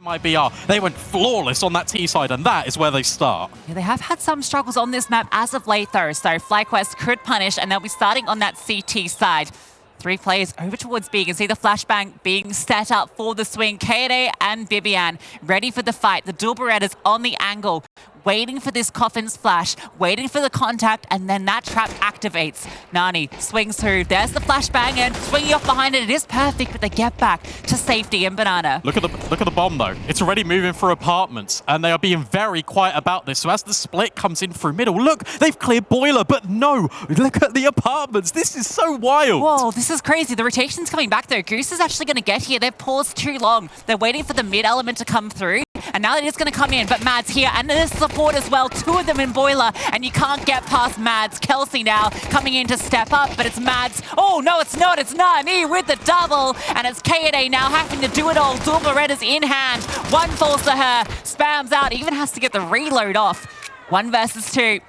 BiBiAhn. They went flawless on that T side, and that is where they start. Yeah, they have had some struggles on this map as of late, though. So FlyQuest could punish, and they'll be starting on that CT side. 3 players over towards B. You can see the flashbang being set up for the swing. Kaoday and BiBiAhn ready for the fight. The dual Berettas on the angle, waiting for this Coffin's flash, waiting for the contact, and then that trap activates. Nani swings through. There's the flashbang, and swinging off behind it. It is perfect, but they get back to safety in Banana. Look at the bomb, though. It's already moving through apartments, and they are being very quiet about this. So as the split comes in through middle, look, they've cleared boiler, but no, look at the apartments. This is so wild. Whoa, this is crazy. The rotation's coming back, though. Goose is actually going to get here. They've paused too long. They're waiting for the mid element to come through, and now it is going to come in, but Mad's here, and there's support as well. 2 of them in boiler, and you can't get past Mads. Kelsey now coming in to step up, but it's Mads. Oh, no, it's not. It's Nani with the double, and it's Kaoday now having to do it all. Dual Berettas in hand. 1 falls to her, spams out, even has to get the reload off. 1 versus 2.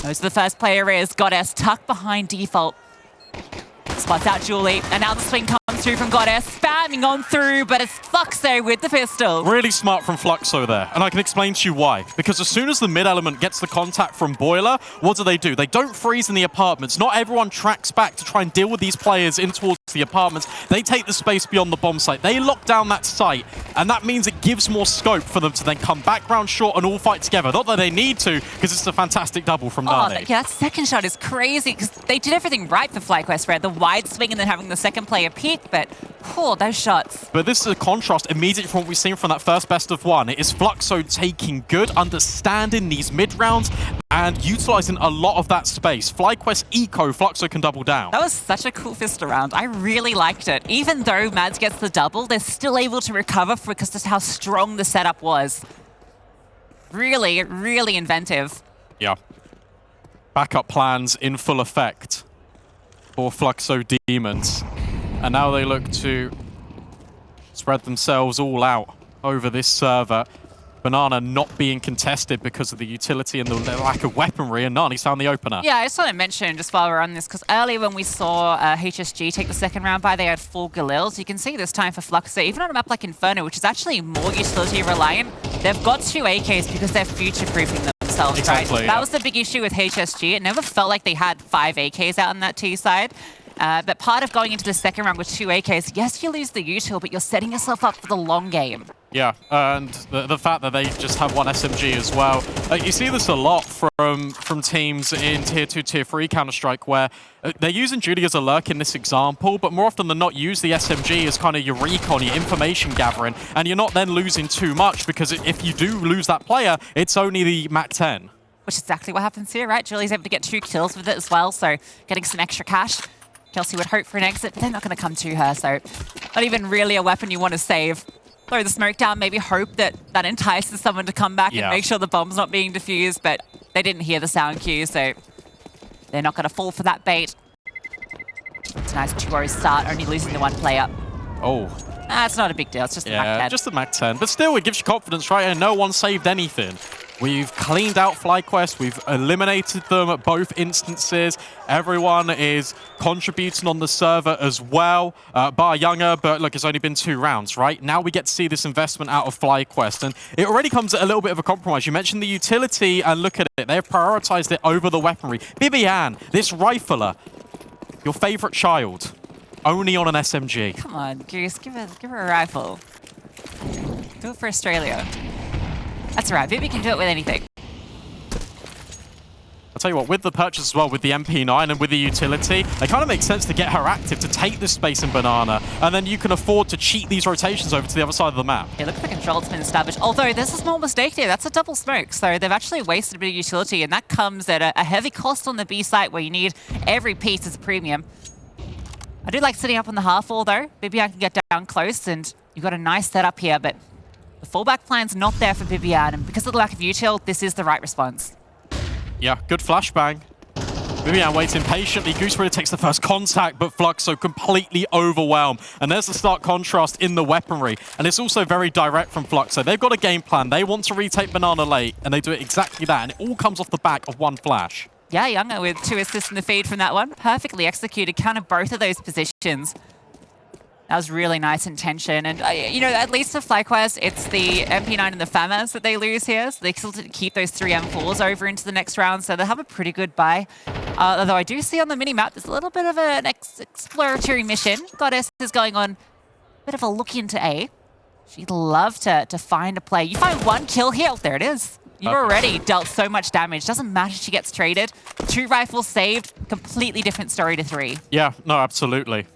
Most of the first player is Goddess, tucked behind default. Spots out Julih, and now the swing comes through from Goddess, spamming on through, but it's Fluxo with the pistol. Really smart from Fluxo there, and I can explain to you why. Because as soon as the mid element gets the contact from boiler, what do? They don't freeze in the apartments. Not everyone tracks back to try and deal with these players in towards the apartments. They take the space beyond the bomb site. They lock down that site, and that means it gives more scope for them to then come back round short and all fight together. Not that they need to, because it's a fantastic double from Nani. Yeah, that second shot is crazy, because they did everything right for FlyQuest, right? The wide swing and then having the second player peek, but those shots. But this is a contrast immediately from what we've seen from that first best of 1. It is Fluxo taking good, understanding these mid rounds, and utilizing a lot of that space. FlyQuest eco, Fluxo can double down. That was such a cool fist around. I really liked it. Even though Mads gets the double, they're still able to recover because of how strong the setup was. Really, really inventive. Yeah. Backup plans in full effect for Fluxo Demons. And now they look to spread themselves all out over this server. Banana not being contested because of the utility and the lack of weaponry, and Nani's found the opener. Yeah, I just want to mention, just while we're on this, because earlier when we saw HSG take the second round by, they had 4 Galils. You can see this time for Fluxo, even on a map like Inferno, which is actually more utility reliant, they've got 2 AKs because they're future-proofing themselves, exactly, right? yeah. That was the big issue with HSG. It never felt like they had 5 AKs out on that T side. But part of going into the second round with 2 AKs, yes, you lose the util, but you're setting yourself up for the long game. Yeah, and the fact that they just have 1 SMG as well. You see this a lot from teams in Tier 2, Tier 3 Counter-Strike, where they're using julih as a lurk in this example, but more often than not use the SMG as kind of your recon, your information gathering, and you're not then losing too much, because if you do lose that player, it's only the MAC-10. Which is exactly what happens here, right? Julih's able to get 2 kills with it as well, so getting some extra cash. Kelsey would hope for an exit, but they're not going to come to her, so not even really a weapon you want to save. Throw the smoke down, maybe hope that entices someone to come back and make sure the bomb's not being defused, but they didn't hear the sound cue, so they're not going to fall for that bait. It's a nice 2-0 start, only losing to 1 player. Oh. It's not a big deal, it's just the MAC-10. Yeah, just the MAC-10, but still, it gives you confidence, right? And no one saved anything. We've cleaned out FlyQuest, we've eliminated them at both instances. Everyone is contributing on the server as well, bar Younger, but look, it's only been 2 rounds, right? Now we get to see this investment out of FlyQuest, and it already comes at a little bit of a compromise. You mentioned the utility, and look at it, they've prioritized it over the weaponry. BiBiAhn, this rifler, your favorite child, only on an SMG. Come on, Goose, give her a rifle. Do it for Australia. That's right, Bibi can do it with anything. I'll tell you what, with the purchase as well, with the MP9 and with the utility, it kind of makes sense to get her active, to take this space in Banana, and then you can afford to cheat these rotations over to the other side of the map. Yeah, look at the control that's been established. Although, there's a small mistake there. That's a double smoke, so they've actually wasted a bit of utility, and that comes at a heavy cost on the B site where you need every piece as a premium. I do like sitting up on the half wall, though. BiBiAhn can get down close, and you've got a nice setup here, but the fallback plan's not there for BiBiAhn, and because of the lack of util, this is the right response. Yeah, good flashbang. BiBiAhn waits impatiently. Gooseberry takes the first contact, but Fluxo completely overwhelmed. And there's the stark contrast in the weaponry. And it's also very direct from Fluxo. They've got a game plan. They want to retake Banana late, and they do it exactly that. And it all comes off the back of 1 flash. Yeah, Younger with 2 assists in the feed from that one. Perfectly executed, counter both of those positions. That was really nice intention. And, you know, at least for FlyQuest, it's the MP9 and the FAMAs that they lose here. So they still keep those 3 M4s over into the next round. So they'll have a pretty good buy. Although I do see on the mini-map, there's a little bit of an exploratory mission. Goddess is going on a bit of a look into A. She'd love to find a play. You find 1 kill here. Oh, there it is. You've already dealt so much damage. Doesn't matter if she gets traded. 2 rifles saved. Completely different story to 3. Yeah, no, absolutely.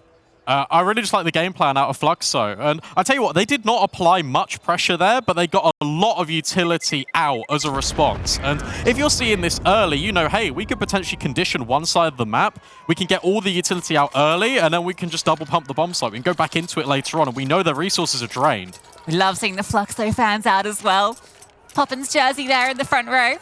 I really just like the game plan out of Fluxo. And I tell you what, they did not apply much pressure there, but they got a lot of utility out as a response. And if you're seeing this early, you know, hey, we could potentially condition one side of the map. We can get all the utility out early, and then we can just double pump the bomb site. We can go back into it later on, and we know the resources are drained. We love seeing the Fluxo fans out as well. Poppins jersey there in the front row.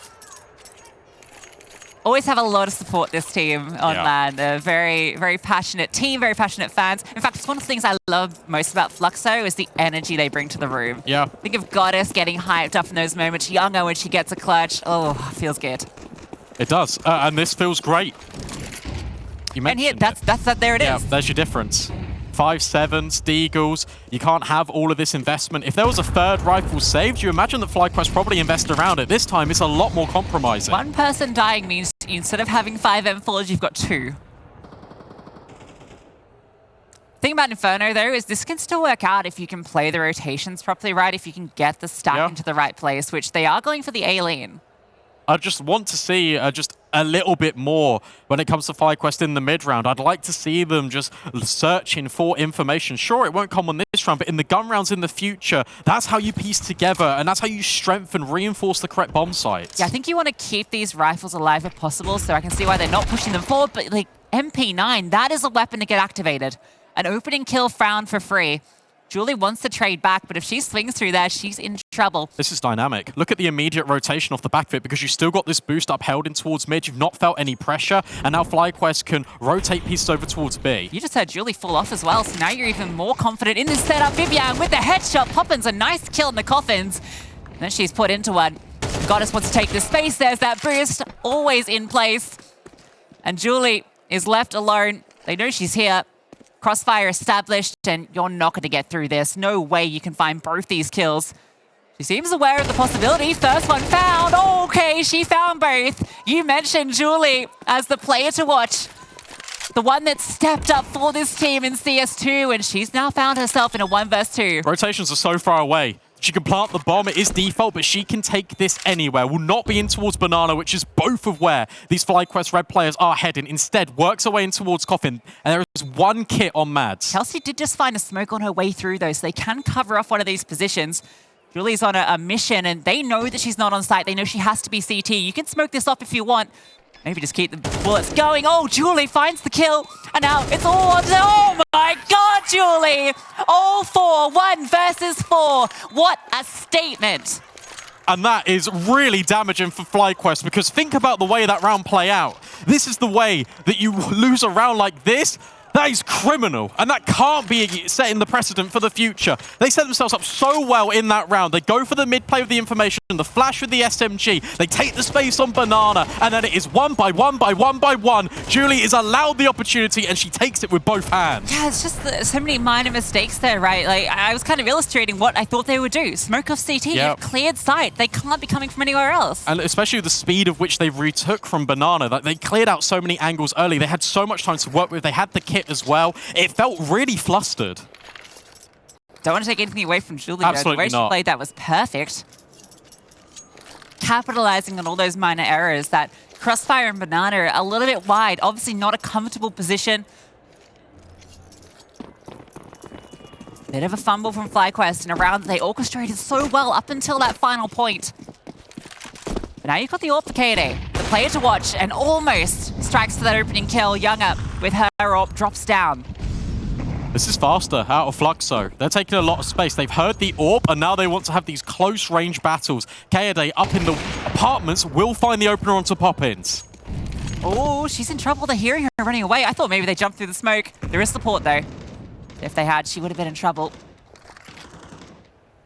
Always have a lot of support, this team on LAN. They're very, very passionate team, very passionate fans. In fact, it's one of the things I love most about Fluxo is the energy they bring to the room. Yeah. Think of Goddess getting hyped up in those moments. Younger when she gets a clutch. Oh, feels good. It does. And this feels great. You mentioned there it is. Yeah, there's your difference. 5.7s, Deagles. You can't have all of this investment. If there was a 3rd rifle saved, you imagine that FlyQuest probably invest around it. This time, it's a lot more compromising. 1 person dying means instead of having 5 M4s, you've got 2. The thing about Inferno, though, is this can still work out if you can play the rotations properly, right? If you can get the stack into the right place, which they are going for the A lane. I just want to see just a little bit more when it comes to FlyQuest in the mid-round. I'd like to see them just searching for information. Sure, it won't come on this round, but in the gun rounds in the future, that's how you piece together, and that's how you strengthen, reinforce the correct bomb sites. Yeah, I think you want to keep these rifles alive if possible, so I can see why they're not pushing them forward, but like MP9, that is a weapon to get activated. An opening kill found for free. Julih wants to trade back, but if she swings through there, she's in trouble. This is dynamic. Look at the immediate rotation off the back of it because you still got this boost upheld in towards mid. You've not felt any pressure, and now FlyQuest can rotate pieces over towards B. You just heard Julih fall off as well, so now you're even more confident in this setup. BiBiAhn with the headshot. Poppins, a nice kill in the coffins. And then she's put into one. Goddess wants to take the space. There's that boost, always in place. And Julih is left alone. They know she's here. Crossfire established, and you're not going to get through this. No way you can find both these kills. She seems aware of the possibility. First one found. Okay, she found both. You mentioned Julih as the player to watch. The one that stepped up for this team in CS2, and she's now found herself in a 1 vs 2. Rotations are so far away. She can plant the bomb, it is default, but she can take this anywhere. Will not be in towards Banana, which is both of where these FlyQuest red players are heading. Instead, works her way in towards Coffin, and there is 1 kit on madss. Kelsey did just find a smoke on her way through, though, so they can cover off one of these positions. Julie's on a mission, and they know that she's not on site. They know she has to be CT. You can smoke this off if you want. Maybe just keep the bullets going. Oh, Julih finds the kill. And now it's all on. Oh my God, Julih. All 4, 1 versus 4. What a statement. And that is really damaging for FlyQuest because think about the way that round play out. This is the way that you lose a round like this. That is criminal, and that can't be setting the precedent for the future. They set themselves up so well in that round. They go for the mid play with the information, the flash with the SMG. They take the space on Banana, and then it is 1 by 1 by 1 by 1. Julih is allowed the opportunity, and she takes it with both hands. Yeah, it's just so many minor mistakes there, right? Like I was kind of illustrating what I thought they would do. Smoke off CT, you've cleared sight. They can't be coming from anywhere else. And especially the speed of which they retook from Banana. Like, they cleared out so many angles early. They had so much time to work with. They had the kit as well. It felt really flustered. Don't want to take anything away from Julih. Absolutely the way not. She played that was perfect. Capitalizing on all those minor errors. That Crossfire and Banana are a little bit wide. Obviously not a comfortable position. Bit of a fumble from FlyQuest in a round that they orchestrated so well up until that final point. But now you've got the AWP for Kaoday, the player to watch, and almost strikes for that opening kill. Young up with her AWP, drops down. This is faster out of Fluxo. They're taking a lot of space. They've heard the AWP, and now they want to have these close-range battles. Kaoday up in the apartments will find the opener onto poppins. Oh, she's in trouble. They're hearing her running away. I thought maybe they jumped through the smoke. There is support, though. If they had, she would have been in trouble.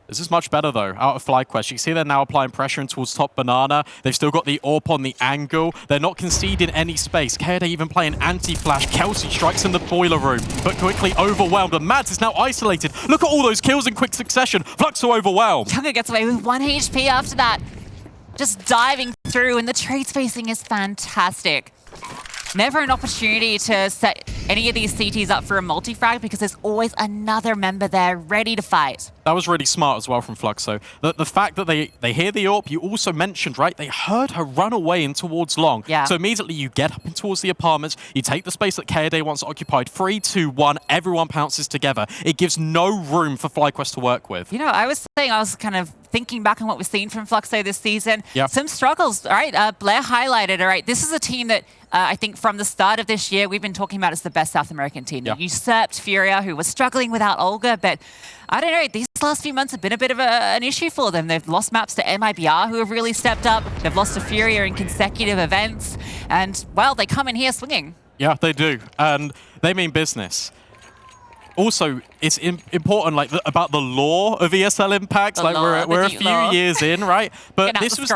This is much better, though, out of FlyQuest. You can see they're now applying pressure in towards top banana. They've still got the AWP on the angle. They're not conceding any space. Kaoday even playing anti-flash. Kelsey strikes in the boiler room, but quickly overwhelmed. And madss is now isolated. Look at all those kills in quick succession. Fluxo overwhelmed. junker gets away with 1 HP after that. Just diving through, and the trade spacing is fantastic. Never an opportunity to set any of these CTs up for a multi-frag because there's always another member there ready to fight. That was really smart as well from Fluxo. The fact that they hear the AWP, you also mentioned, right? They heard her run away in towards long. Yeah. So immediately you get up in towards the apartments, you take the space that Kaoday once occupied. 3, 2, 1, everyone pounces together. It gives no room for FlyQuest to work with. You know, I was kind of thinking back on what we've seen from Fluxo this season. Yeah. Some struggles, all right? Blair highlighted, all right? This is a team that I think from the start of this year, we've been talking about as the best South American team. Yeah. They usurped Furia, who was struggling without Olga, but I don't know, these last few months have been a bit of an issue for them. They've lost maps to MIBR, who have really stepped up. They've lost to Furia in consecutive events. And, well, they come in here swinging. Yeah, they do. And they mean business. Also, it's important, like, about the lore of ESL Impact. Like, we're a few years in, right? But this was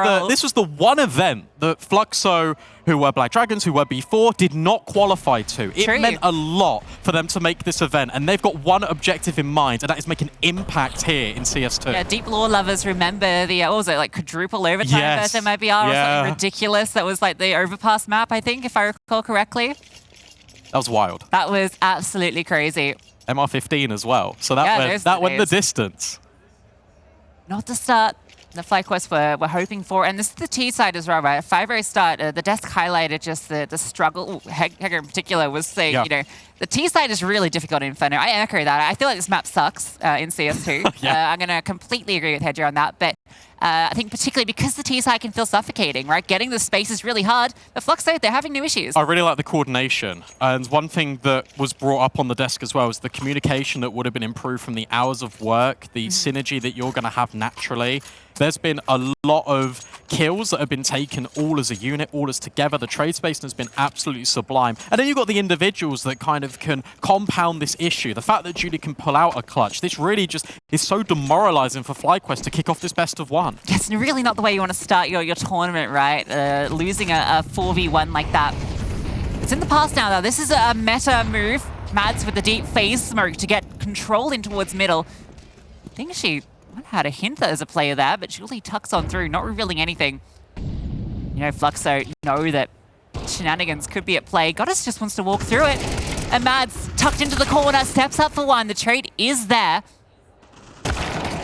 the one event that Fluxo, who were Black Dragons, who were B4, did not qualify to. It meant a lot for them to make this event, and they've got one objective in mind, and that is make an impact here in CS2. Yeah, deep lore lovers remember the, what was it, like quadruple overtime versus MIBR or something ridiculous. That was like the overpass map, I think, if I recall correctly. That was wild. That was absolutely crazy. MR15 as well. So that went the distance. Not the start the FlyQuest were hoping for. And this is the T side as well, right? 5-0 start, the desk highlighted just the struggle. Hegger in particular was saying, you know, the T side is really difficult in Inferno. I echo that. I feel like this map sucks in CS2. I'm going to completely agree with Hedger on that. But I think particularly because the T side can feel suffocating, right? Getting the space is really hard. But Fluxo, they're having new issues. I really like the coordination. And one thing that was brought up on the desk as well is the communication that would have been improved from the hours of work, the synergy that you're going to have naturally. There's been a lot of kills that have been taken all as a unit, all as together. The trade space has been absolutely sublime. And then you've got the individuals that kind of can compound this issue. The fact that julih can pull out a clutch, this really just is so demoralizing for FlyQuest to kick off this best of one. Yes, and really not the way you want to start your tournament, right? Losing a 4v1 like that. It's in the past now, though. This is a meta move. madss with the deep phase smoke to get control in towards middle. I think she had a hint as a player there, but julih tucks on through, not revealing anything. You know, Fluxo know that shenanigans could be at play. Goddess just wants to walk through it. And madss tucked into the corner, steps up for one. The trade is there.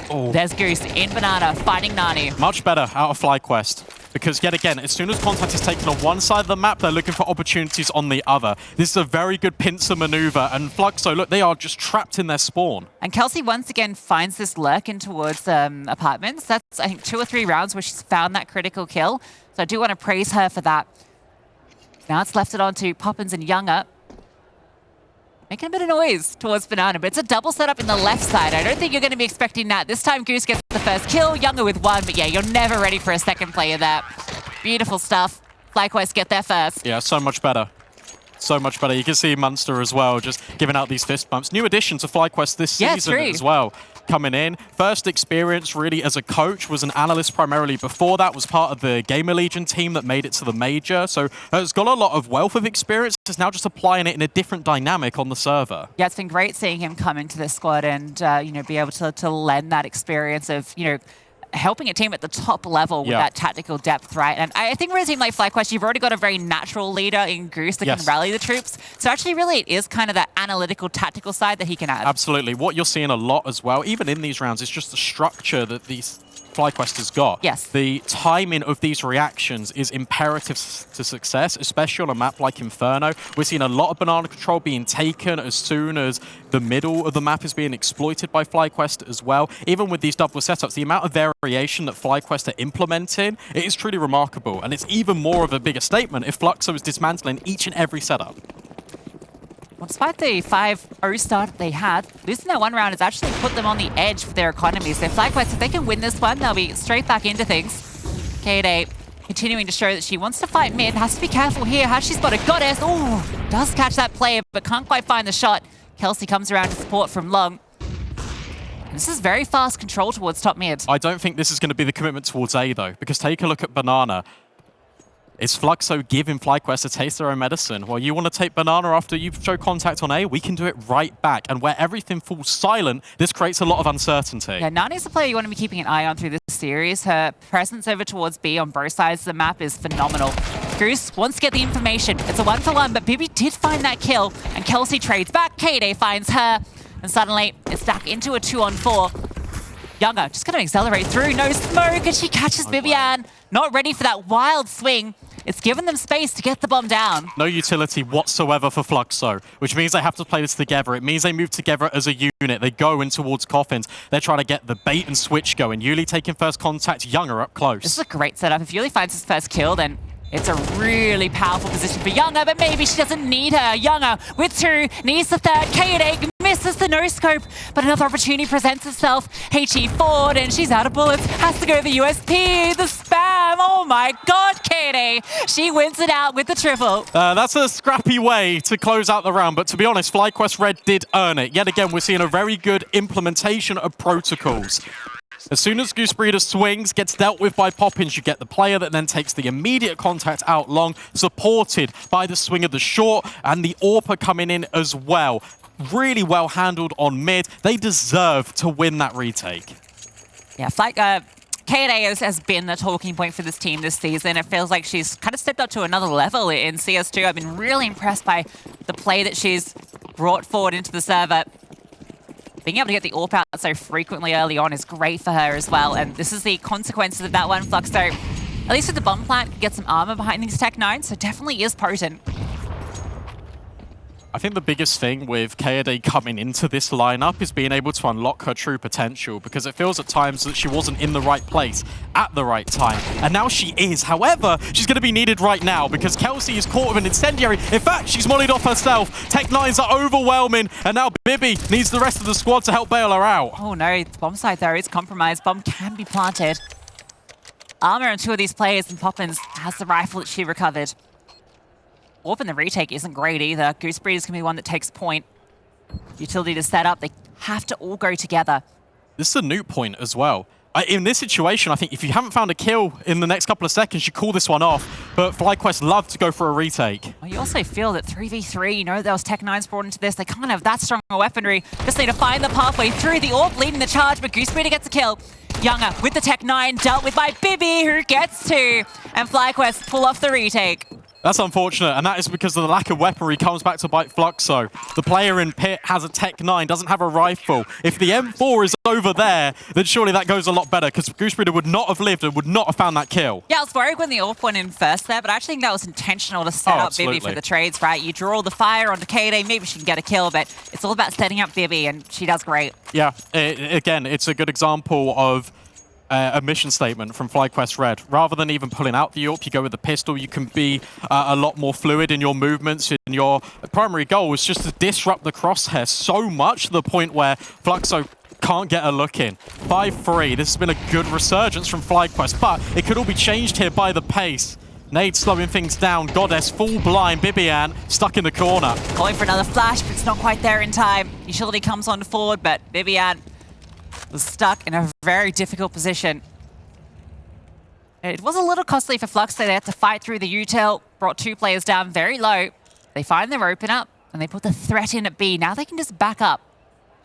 Oh. There's Goose in banana, fighting Nani. Much better out of FlyQuest. Because yet again, as soon as contact is taken on one side of the map, they're looking for opportunities on the other. This is a very good pincer maneuver. And Fluxo, look, they are just trapped in their spawn. And Kelsey once again finds this lurk in towards apartments. That's, I think, 2 or 3 rounds where she's found that critical kill. So I do want to praise her for that. Now it's left it on to Poppins and Younger. Making a bit of noise towards banana, but it's a double setup in the left side. I don't think you're going to be expecting that. This time Goose gets the first kill, Younger with 1, but yeah, you're never ready for a second player there. Beautiful stuff. FlyQuest get there first. Yeah, so much better. So much better. You can see Munster as well, just giving out these fist bumps. New addition to FlyQuest this season as well. Coming in. First experience really as a coach, was an analyst primarily before that, was part of the Gamer Legion team that made it to the major. So has got a lot of wealth of experience. Is now just applying it in a different dynamic on the server. Yeah, it's been great seeing him come into this squad and you know, be able to lend that experience of, you know, helping a team at the top level with that tactical depth, right? And I think with a team like FlyQuest, you've already got a very natural leader in Goose that can rally the troops. So actually, really, it is kind of that analytical, tactical side that he can add. Absolutely. What you're seeing a lot as well, even in these rounds, is just the structure that these FlyQuest has got. Yes. The timing of these reactions is imperative to success, especially on a map like Inferno. We're seeing a lot of banana control being taken as soon as the middle of the map is being exploited by FlyQuest as well. Even with these double setups, the amount of variation that FlyQuest are implementing, it is truly remarkable. And it's even more of a bigger statement if Fluxo is dismantling each and every setup. Well, despite the 5-0 start they had, losing that one round has actually put them on the edge for their economies. So FlyQuest, if they can win this one, they'll be straight back into things. Kaoday continuing to show that she wants to fight mid. Has to be careful here. Has she spotted Goddess? Ooh, does catch that player, but can't quite find the shot. Kelsey comes around to support from long. This is very fast control towards top mid. I don't think this is going to be the commitment towards A, though, because take a look at Banana. Is Fluxo giving FlyQuest a taste of their own medicine? Well, you want to take Banana after you've shown contact on A? We can do it right back. And where everything falls silent, this creates a lot of uncertainty. Yeah, Nani's a player you want to be keeping an eye on through this series. Her presence over towards B on both sides of the map is phenomenal. Goose wants to get the information. It's a 1-for-1, but Bibi did find that kill, and Kelsey trades back. Kaoday finds her, and suddenly it's back into a 2-on-4. younger just going to accelerate through. No smoke, and she catches BiBiAhn. Not ready for that wild swing. It's given them space to get the bomb down. No utility whatsoever for Fluxo, which means they have to play this together. It means they move together as a unit. They go in towards coffins. They're trying to get the bait and switch going. julih taking first contact, Younger up close. This is a great setup. If julih finds his first kill, then it's a really powerful position for Younger, but maybe she doesn't need her. Younger with two, needs the third. Kaoday misses the no-scope, but another opportunity presents itself. HE forward, and she's out of bullets. Has to go to the USP, the spam. Oh my god, Kaoday. She wins it out with the triple. That's a scrappy way to close out the round, but to be honest, FlyQuest Red did earn it. Yet again, we're seeing a very good implementation of protocols. As soon as gooseBreeder swings, gets dealt with by poppins, you get the player that then takes the immediate contact out long, supported by the swing of the short, and the AWPer coming in as well. Really well handled on mid. They deserve to win that retake. Yeah, Kaoday has been the talking point for this team this season. It feels like she's kind of stepped up to another level in CS2. I've been really impressed by the play that she's brought forward into the server. Being able to get the AWP out so frequently early on is great for her as well, and this is the consequences of that one. Fluxo, at least with the bomb plant, get some armor behind these Tech 9, so definitely is potent. I think the biggest thing with Kaoday coming into this lineup is being able to unlock her true potential, because it feels at times that she wasn't in the right place at the right time. And now she is. However, she's going to be needed right now because Kelsey is caught with an incendiary. In fact, she's mollied off herself. Tech 9s are overwhelming, and now Bibi needs the rest of the squad to help bail her out. Oh no, the bomb site there is compromised. Bomb can be planted. Armor on two of these players, and Poppins has the rifle that she recovered. AWP in the retake isn't great either. gooseBreeder is going to be one that takes point. Utility to set up. They have to all go together. This is a nuke point as well. In this situation, I think if you haven't found a kill in the next couple of seconds, you call this one off. But FlyQuest love to go for a retake. Well, you also feel that 3v3, you know, there was Tech 9s brought into this. They can't have that strong a weaponry. Just need to find the pathway through. The AWP leading the charge, but gooseBreeder gets a kill. Younger with the Tech 9, dealt with by Bibi, who gets two. And FlyQuest pull off the retake. That's unfortunate, and that is because of the lack of weaponry comes back to bite Fluxo. The player in pit has a Tech 9, doesn't have a rifle. If the M4 is over there, then surely that goes a lot better, because gooseBreeder would not have lived and would not have found that kill. Yeah, I was worried when the AWP went in first there, but I actually think that was intentional to set up Bibi for the trades, right? You draw the fire onto Kaoday, maybe she can get a kill, but it's all about setting up Bibi, and she does great. Yeah, again, it's a good example of a mission statement from FlyQuest Red. Rather than even pulling out the AWP, you go with the pistol. You can be a lot more fluid in your movements. And your primary goal is just to disrupt the crosshair so much to the point where Fluxo can't get a look in. 5-3. This has been a good resurgence from FlyQuest, but it could all be changed here by the pace. Nade slowing things down. Goddess full blind. BiBiAhn stuck in the corner. Going for another flash, but it's not quite there in time. Utility comes on forward, but BiBiAhn was stuck in a very difficult position. It was a little costly for Fluxo. They had to fight through the util, brought two players down very low. They find their open up, and they put the threat in at B. Now they can just back up.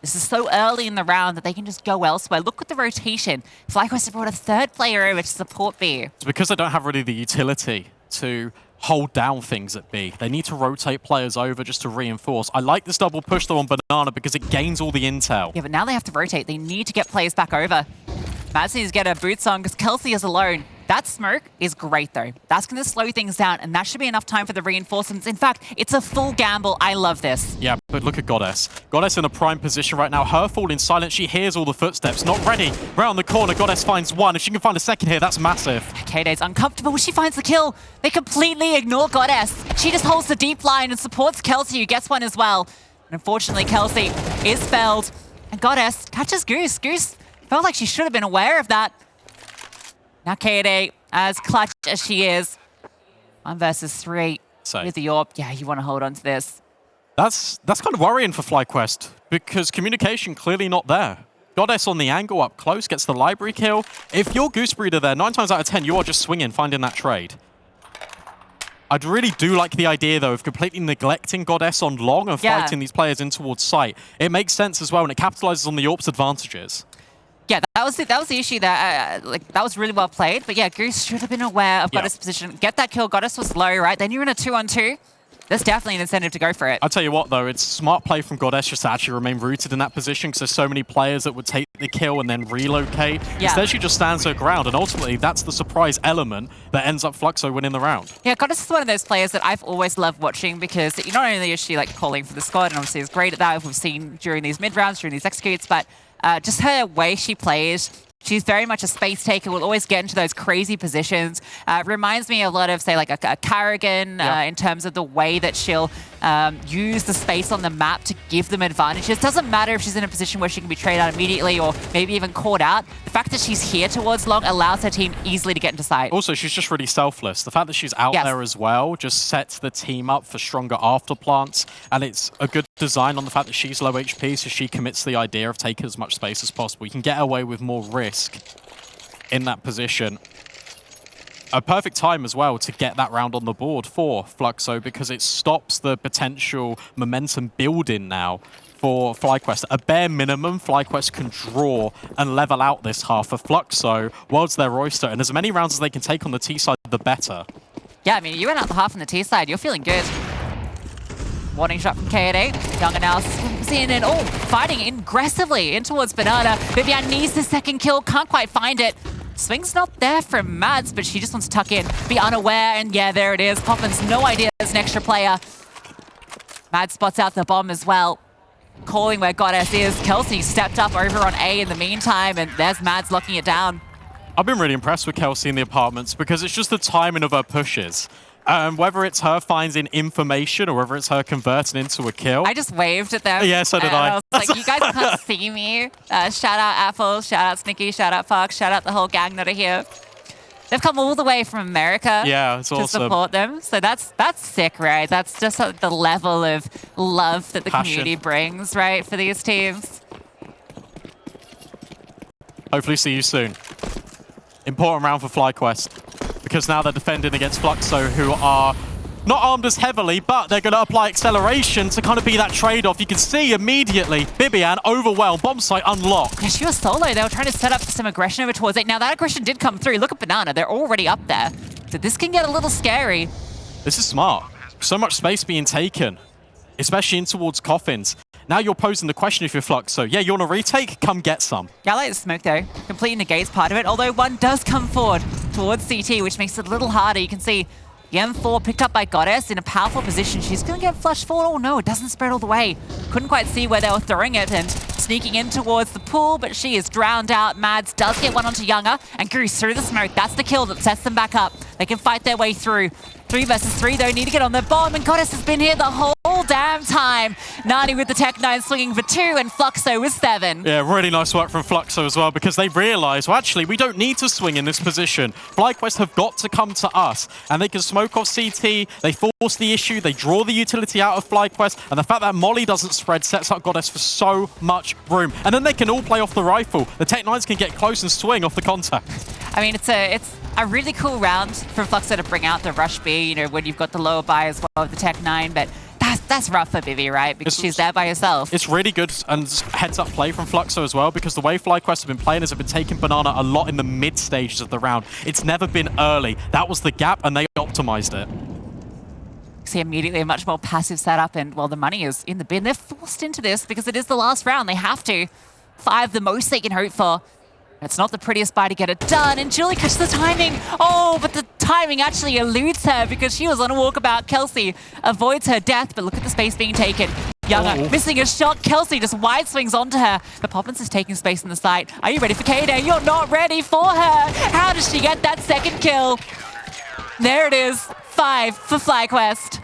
This is so early in the round that they can just go elsewhere. Look at the rotation. FlyQuest have brought a third player over to support B. It's because they don't have really the utility to hold down things at B. They need to rotate players over just to reinforce. I like this double push though on Banana because it gains all the intel. Yeah, but now they have to rotate. They need to get players back over. madss get her boots on because Kelsey is alone. That smoke is great though. That's going to slow things down, and that should be enough time for the reinforcements. In fact, it's a full gamble. I love this. Yeah, but look at Goddess. Goddess in a prime position right now. Her falling silent. She hears all the footsteps. Not ready. Round the corner, Goddess finds one. If she can find a second here, that's massive. Kaoday's uncomfortable. She finds the kill. They completely ignore Goddess. She just holds the deep line and supports Kelsey, who gets one as well. And unfortunately, Kelsey is felled. And Goddess catches Goose. Goose felt like she should have been aware of that. Now Kaoday, as clutch as she is, 1 versus 3 with the AWP. Yeah, you want to hold on to this. That's kind of worrying for FlyQuest because communication clearly not there. Goddess on the angle up close, gets the library kill. If you're Goose Breeder there, 9 times out of 10, you are just swinging, finding that trade. I'd really do like the idea, though, of completely neglecting Goddess on long and fighting these players in towards site. It makes sense as well, and it capitalizes on the AWP's advantages. Yeah, that was the issue there. That was really well played. But yeah, Goose should have been aware of Goddess' position. Get that kill. Goddess was low, right? Then you're in a 2-on-2. There's definitely an incentive to go for it. I'll tell you what, though, it's smart play from Goddess just to actually remain rooted in that position because there's so many players that would take the kill and then relocate. Yeah. Instead, she just stands her ground, and ultimately, that's the surprise element that ends up Fluxo winning the round. Yeah, Goddess is one of those players that I've always loved watching because not only is she like calling for the squad, and obviously is great at that, we've seen during these mid-rounds, during these executes, but just her way she plays. She's very much a space taker, will always get into those crazy positions. Reminds me a lot of, say, like a Carrigan in terms of the way that she'll use the space on the map to give them advantages. Doesn't matter if she's in a position where she can be traded out immediately or maybe even caught out. The fact that she's here towards long allows her team easily to get into sight. Also, she's just really selfless. The fact that she's out there as well just sets the team up for stronger after plants, and it's a good design on the fact that she's low HP, so she commits to the idea of taking as much space as possible. You can get away with more risk in that position. A perfect time as well to get that round on the board for Fluxo because it stops the potential momentum building now for FlyQuest. A bare minimum, FlyQuest can draw and level out this half for Fluxo. World's their oyster, and as many rounds as they can take on the T side, the better. Yeah, I mean, you went out the half on the T side. You're feeling good. Warning shot from Kaoday. Younger now swims in and fighting aggressively in towards Banana. BiBiAhn needs the second kill, can't quite find it. Swing's not there from Mads, but she just wants to tuck in, be unaware, and yeah, there it is. Poppins, no idea there's an extra player. Mads spots out the bomb as well. Calling where Goddess is. Kelsey stepped up over on A in the meantime, and there's Mads locking it down. I've been really impressed with Kelsey in the apartments because it's just the timing of her pushes. Whether it's her finding information or whether it's her converting into a kill. I just waved at them. Yeah, so did I. I was like, you guys can't see me. Shout out Apple, shout out Snicky, shout out Fox, shout out the whole gang that are here. They've come all the way from America to support them. So that's sick, right? That's just the level of love that the community brings, right, for these teams. Hopefully see you soon. Important round for FlyQuest. Because now they're defending against Fluxo, who are not armed as heavily, but they're going to apply acceleration to kind of be that trade-off. You can see immediately BiBiAhn overwhelmed, bomb site unlocked. Yeah, she was solo. They were trying to set up some aggression over towards it. Now that aggression did come through. Look at Banana. They're already up there. So this can get a little scary. This is smart. So much space being taken, especially in towards coffins. Now you're posing the question if you're Fluxo. Yeah, you want a retake? Come get some. Yeah, I like the smoke though. Completely negates part of it, although one does come forward towards CT, which makes it a little harder. You can see the M4 picked up by Goddess in a powerful position. She's going to get flushed forward. Oh no, it doesn't spread all the way. Couldn't quite see where they were throwing it and sneaking in towards the pool, but she is drowned out. Mads does get one onto Younger and Goose through the smoke. That's the kill that sets them back up. They can fight their way through. 3 versus 3 though, need to get on the bomb, and Goddess has been here the whole damn time. Nani with the Tech 9 swinging for 2, and Fluxo with 7. Yeah, really nice work from Fluxo as well, because they realise, well, actually, we don't need to swing in this position. FlyQuest have got to come to us, and they can smoke off CT, they force the issue, they draw the utility out of FlyQuest, and the fact that Molly doesn't spread sets up Goddess for so much room. And then they can all play off the rifle. The Tech 9s can get close and swing off the contact. I mean, it's a really cool round for Fluxo to bring out the Rush B, you know, when you've got the lower buy as well with the Tech 9, but that's rough for Bibi, right? Because she's there by herself. It's really good and heads-up play from Fluxo as well, because the way FlyQuest have been playing is they've been taking Banana a lot in the mid stages of the round. It's never been early. That was the gap, and they optimized it. See immediately a much more passive setup, and well, the money is in the bin. They're forced into this because it is the last round. They have to. 5, the most they can hope for. It's not the prettiest buy to get it done, and Julih catches the timing. Oh, but the timing actually eludes her because she was on a walkabout. Kelsey avoids her death, but look at the space being taken. Younger missing a shot. Kelsey just wide swings onto her. But Poppins is taking space in the site. Are you ready for Kaoday? You're not ready for her. How does she get that second kill? There it is. 5 for FlyQuest.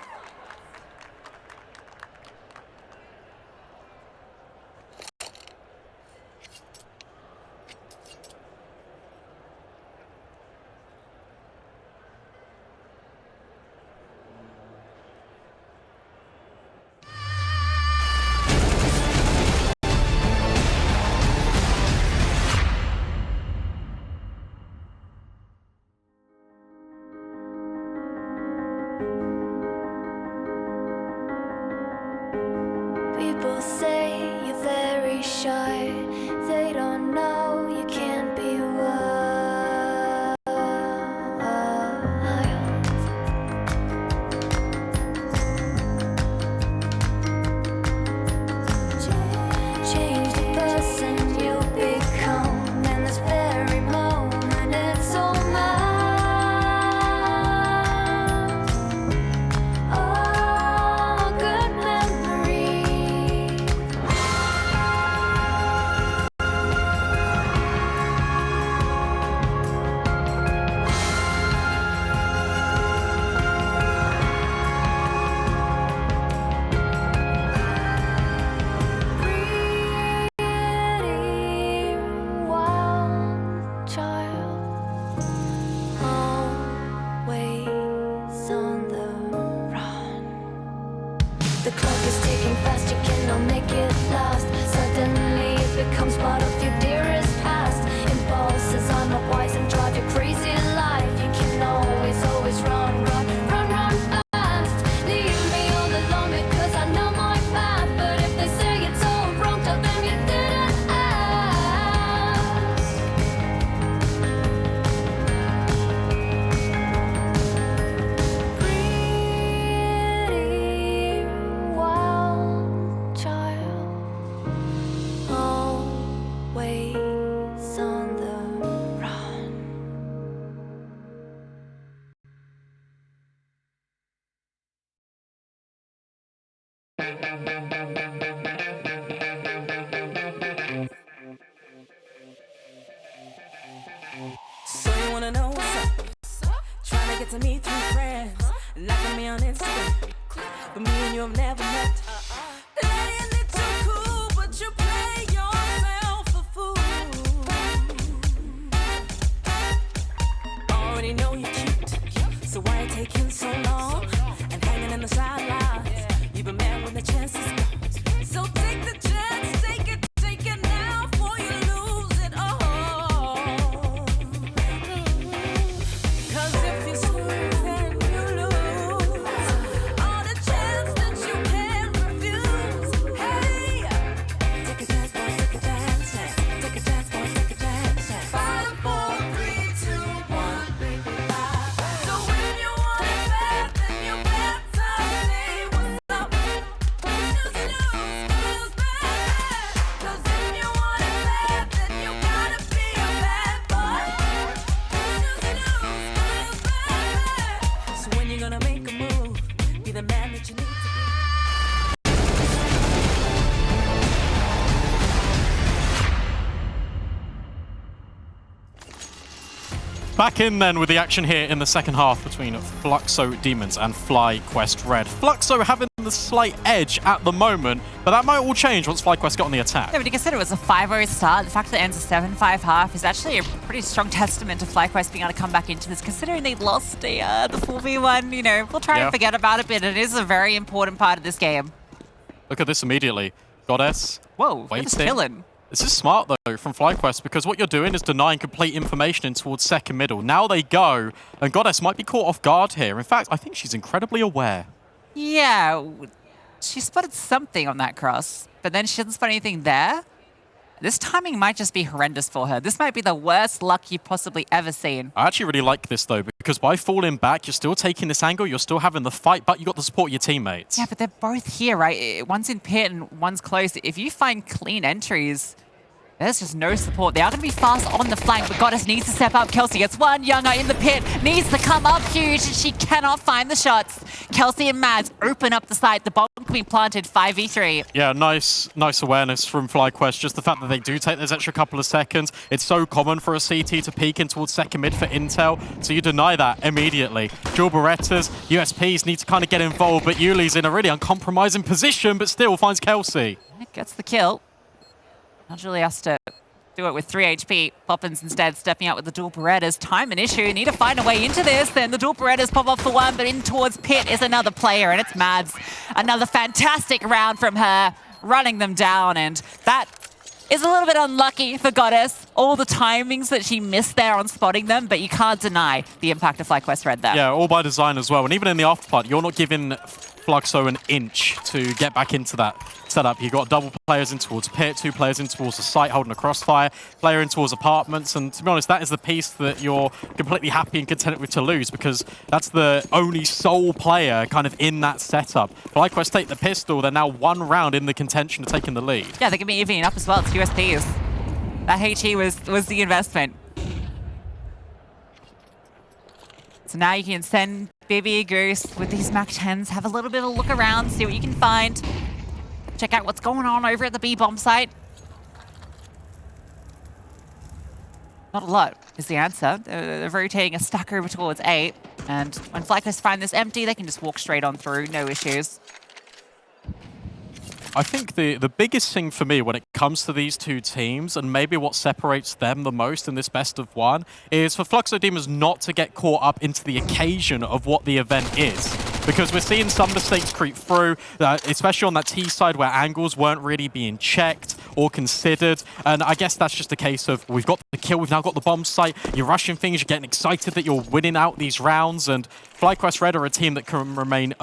People say you're very shy. They don't know you can't be wild. Change the person you become in this very moment. It's all mine. Oh, good memories. Pretty wild child, always on the run. The clock is ticking fast, you cannot make it last. Suddenly it becomes part of your dearest past. Impulses are not wise and drive your crazy life. You can always run fast. Leave me all alone because I know my path. But if they say it's all wrong, tell them you didn't ask. Pretty wild child, always on the run. So you wanna know what's up? Trying to get to me through friends, liking me on Instagram, but me and you have never met. Playing it too cool, but you play yourself a fool. Already know you're cute, so why you taking so long and hanging in the sidelines? You've been mad when the chance is gone. So take the chance, take it now before you lose it all. 'Cause if you swerve then you lose all the chance that you can't refuse. Hey, take a chance, boy, take a chance. Take a chance, boy, take a chance. 5, 4, 3, 2, 1, baby, bye. So when you want it bad, then you better say what's up. Lose, bad. 'Cause if you want it bad, then you gotta be a bad boy. Lose, bad. So when you're gonna make a move, be the man that you need to be. Back in then with the action here in the second half between Fluxo Demons and FlyQuest Red. Fluxo having the slight edge at the moment, but that might all change once FlyQuest got on the attack. Yeah, but you consider it was a 5-0 start. The fact that it ends a 7-5 half is actually a pretty strong testament to FlyQuest being able to come back into this, considering they lost the 4v1. You know, we'll try and forget about it, but it is a very important part of this game. Look at this immediately. Goddess. Whoa, look at this killing. This is smart, though, from FlyQuest, because what you're doing is denying complete information in towards second middle. Now they go, and Goddess might be caught off guard here. In fact, I think she's incredibly aware. Yeah, she spotted something on that cross, but then she doesn't spot anything there. This timing might just be horrendous for her. This might be the worst luck you've possibly ever seen. I actually really like this, though, because by falling back, you're still taking this angle, you're still having the fight, but you got the support of your teammates. Yeah, but they're both here, right? One's in pit and one's close. If you find clean entries, there's just no support. They are going to be fast on the flank, but Goddess needs to step up. Kelsey gets one. Younger in the pit, needs to come up huge, and she cannot find the shots. Kelsey and Mads open up the site. The bomb can be planted 5v3. Yeah, nice awareness from FlyQuest. Just the fact that they do take those extra couple of seconds. It's so common for a CT to peek in towards second mid for intel, so you deny that immediately. Dual Berettas, USPs need to kind of get involved, but Julih's in a really uncompromising position, but still finds Kelsey. It gets the kill. Now Julih has to do it with 3 HP. Poppins instead stepping out with the dual Berettas. Time an issue. Need to find a way into this. Then the dual Berettas pop up for one, but in towards pit is another player, and it's Mads. Another fantastic round from her, running them down, and that is a little bit unlucky for Goddess. All the timings that she missed there on spotting them, but you can't deny the impact of FlyQuest Red there. Yeah, all by design as well. And even in the afterpart, you're not giving Fluxo an inch to get back into that setup. You got double players in towards pit, 2 players in towards the site holding a crossfire, player in towards apartments, and to be honest, that is the piece that you're completely happy and content with to lose, because that's the only sole player kind of in that setup. FlyQuest take the pistol, they're now 1 round in the contention of taking the lead. Yeah, they can be evening up as well. It's USPs. That HE was the investment. So now you can send BiBi, Goose with these MAC-10s, have a little bit of a look around, see what you can find. Check out what's going on over at the B-bomb site. Not a lot is the answer. They're rotating a stack over towards 8. And when FlyQuest find this empty, they can just walk straight on through, no issues. I think the biggest thing for me when it comes to these two teams, and maybe what separates them the most in this best of 1, is for Fluxo Demons not to get caught up into the occasion of what the event is. Because we're seeing some mistakes creep through, especially on that T side where angles weren't really being checked or considered. And I guess that's just a case of, we've got the kill, we've now got the bomb site, you're rushing things, you're getting excited that you're winning out these rounds. And FlyQuest Red are a team that can remain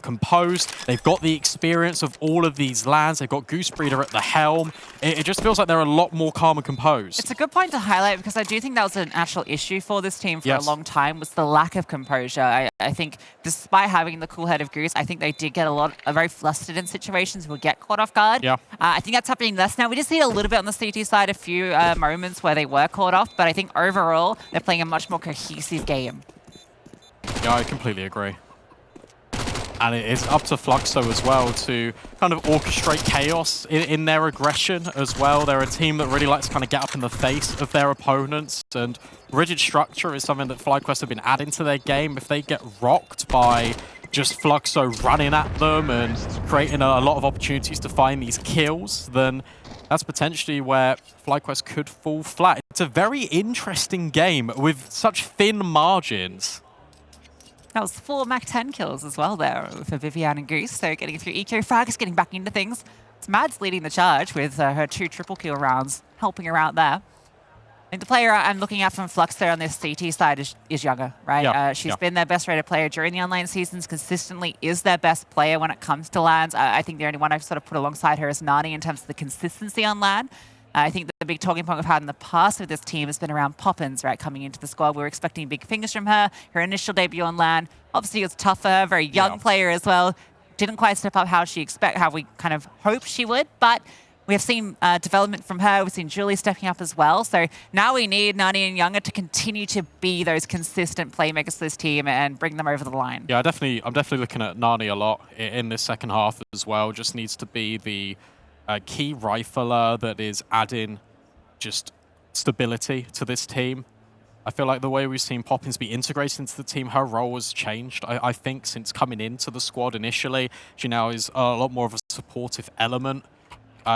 composed. They've got the experience of all of these lands. They've got Goose Breeder at the helm. It just feels like they're a lot more calm and composed. It's a good point to highlight, because I do think that was an actual issue for this team for a long time, was the lack of composure. I think despite having the cool head of Goose, I think they did get very flustered in situations, will get caught off guard. Yeah. I think that's happening less now. We just see a little bit on the CT side, a few moments where they were caught off, but I think overall they're playing a much more cohesive game. Yeah, I completely agree. And it is up to Fluxo as well to kind of orchestrate chaos in their aggression as well. They're a team that really likes to kind of get up in the face of their opponents, and rigid structure is something that FlyQuest have been adding to their game. If they get rocked by just Fluxo running at them and creating a lot of opportunities to find these kills, then that's potentially where FlyQuest could fall flat. It's a very interesting game with such thin margins. That was 4 MAC-10 kills as well there for BiBiAhn and Goose. So getting a few eco frags, getting back into things. It's Mads leading the charge with her 2 triple kill rounds, helping her out there. I think the player I'm looking at from Fluxo on this CT side is younger, right? Yeah, She's been their best rated player during the online seasons, consistently is their best player when it comes to lands. I think the only one I've sort of put alongside her is Nani in terms of the consistency on land. I think the big talking point we've had in the past with this team has been around Poppins, right, coming into the squad. We were expecting big fingers from her. Her initial debut on LAN, obviously it was tough for her, very young player as well. Didn't quite step up how we kind of hoped she would, but we have seen development from her. We've seen Julih stepping up as well. So now we need Nani and Younger to continue to be those consistent playmakers for this team and bring them over the line. Yeah, I'm definitely looking at Nani a lot in this second half as well. Just needs to be the key rifler that is adding just stability to this team. I feel like the way we've seen Poppins be integrated into the team, her role has changed, I think, since coming into the squad initially. She now is a lot more of a supportive element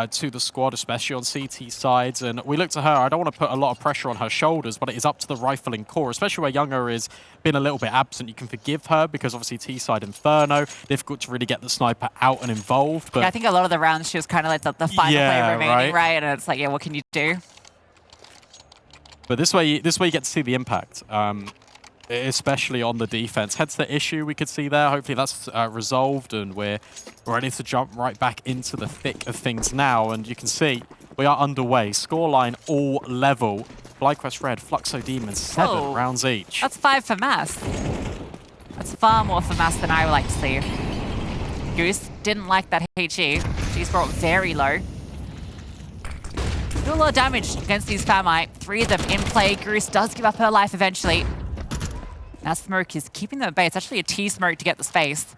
to the squad, especially on CT sides. And we look to her, I don't want to put a lot of pressure on her shoulders, but it is up to the rifling core, especially where Younger has been a little bit absent. You can forgive her because obviously T-side Inferno, difficult to really get the sniper out and involved. But yeah, I think a lot of the rounds she was kind of like the final player remaining, right? And it's like, yeah, what can you do? But this way you get to see the impact, especially on the defense. Hence the issue we could see there. Hopefully that's resolved and we're ready to jump right back into the thick of things now. And you can see we are underway. Scoreline all level. FlyQuest Red, Fluxo Demons, 7 rounds each. That's 5 for Mass. That's far more for Mass than I would like to see. Goose didn't like that HE. She's brought very low. Do a lot of damage against these Famite. 3 of them in play. Goose does give up her life eventually. Now Smoke is keeping them at bay. It's actually a T-Smoke to get the space.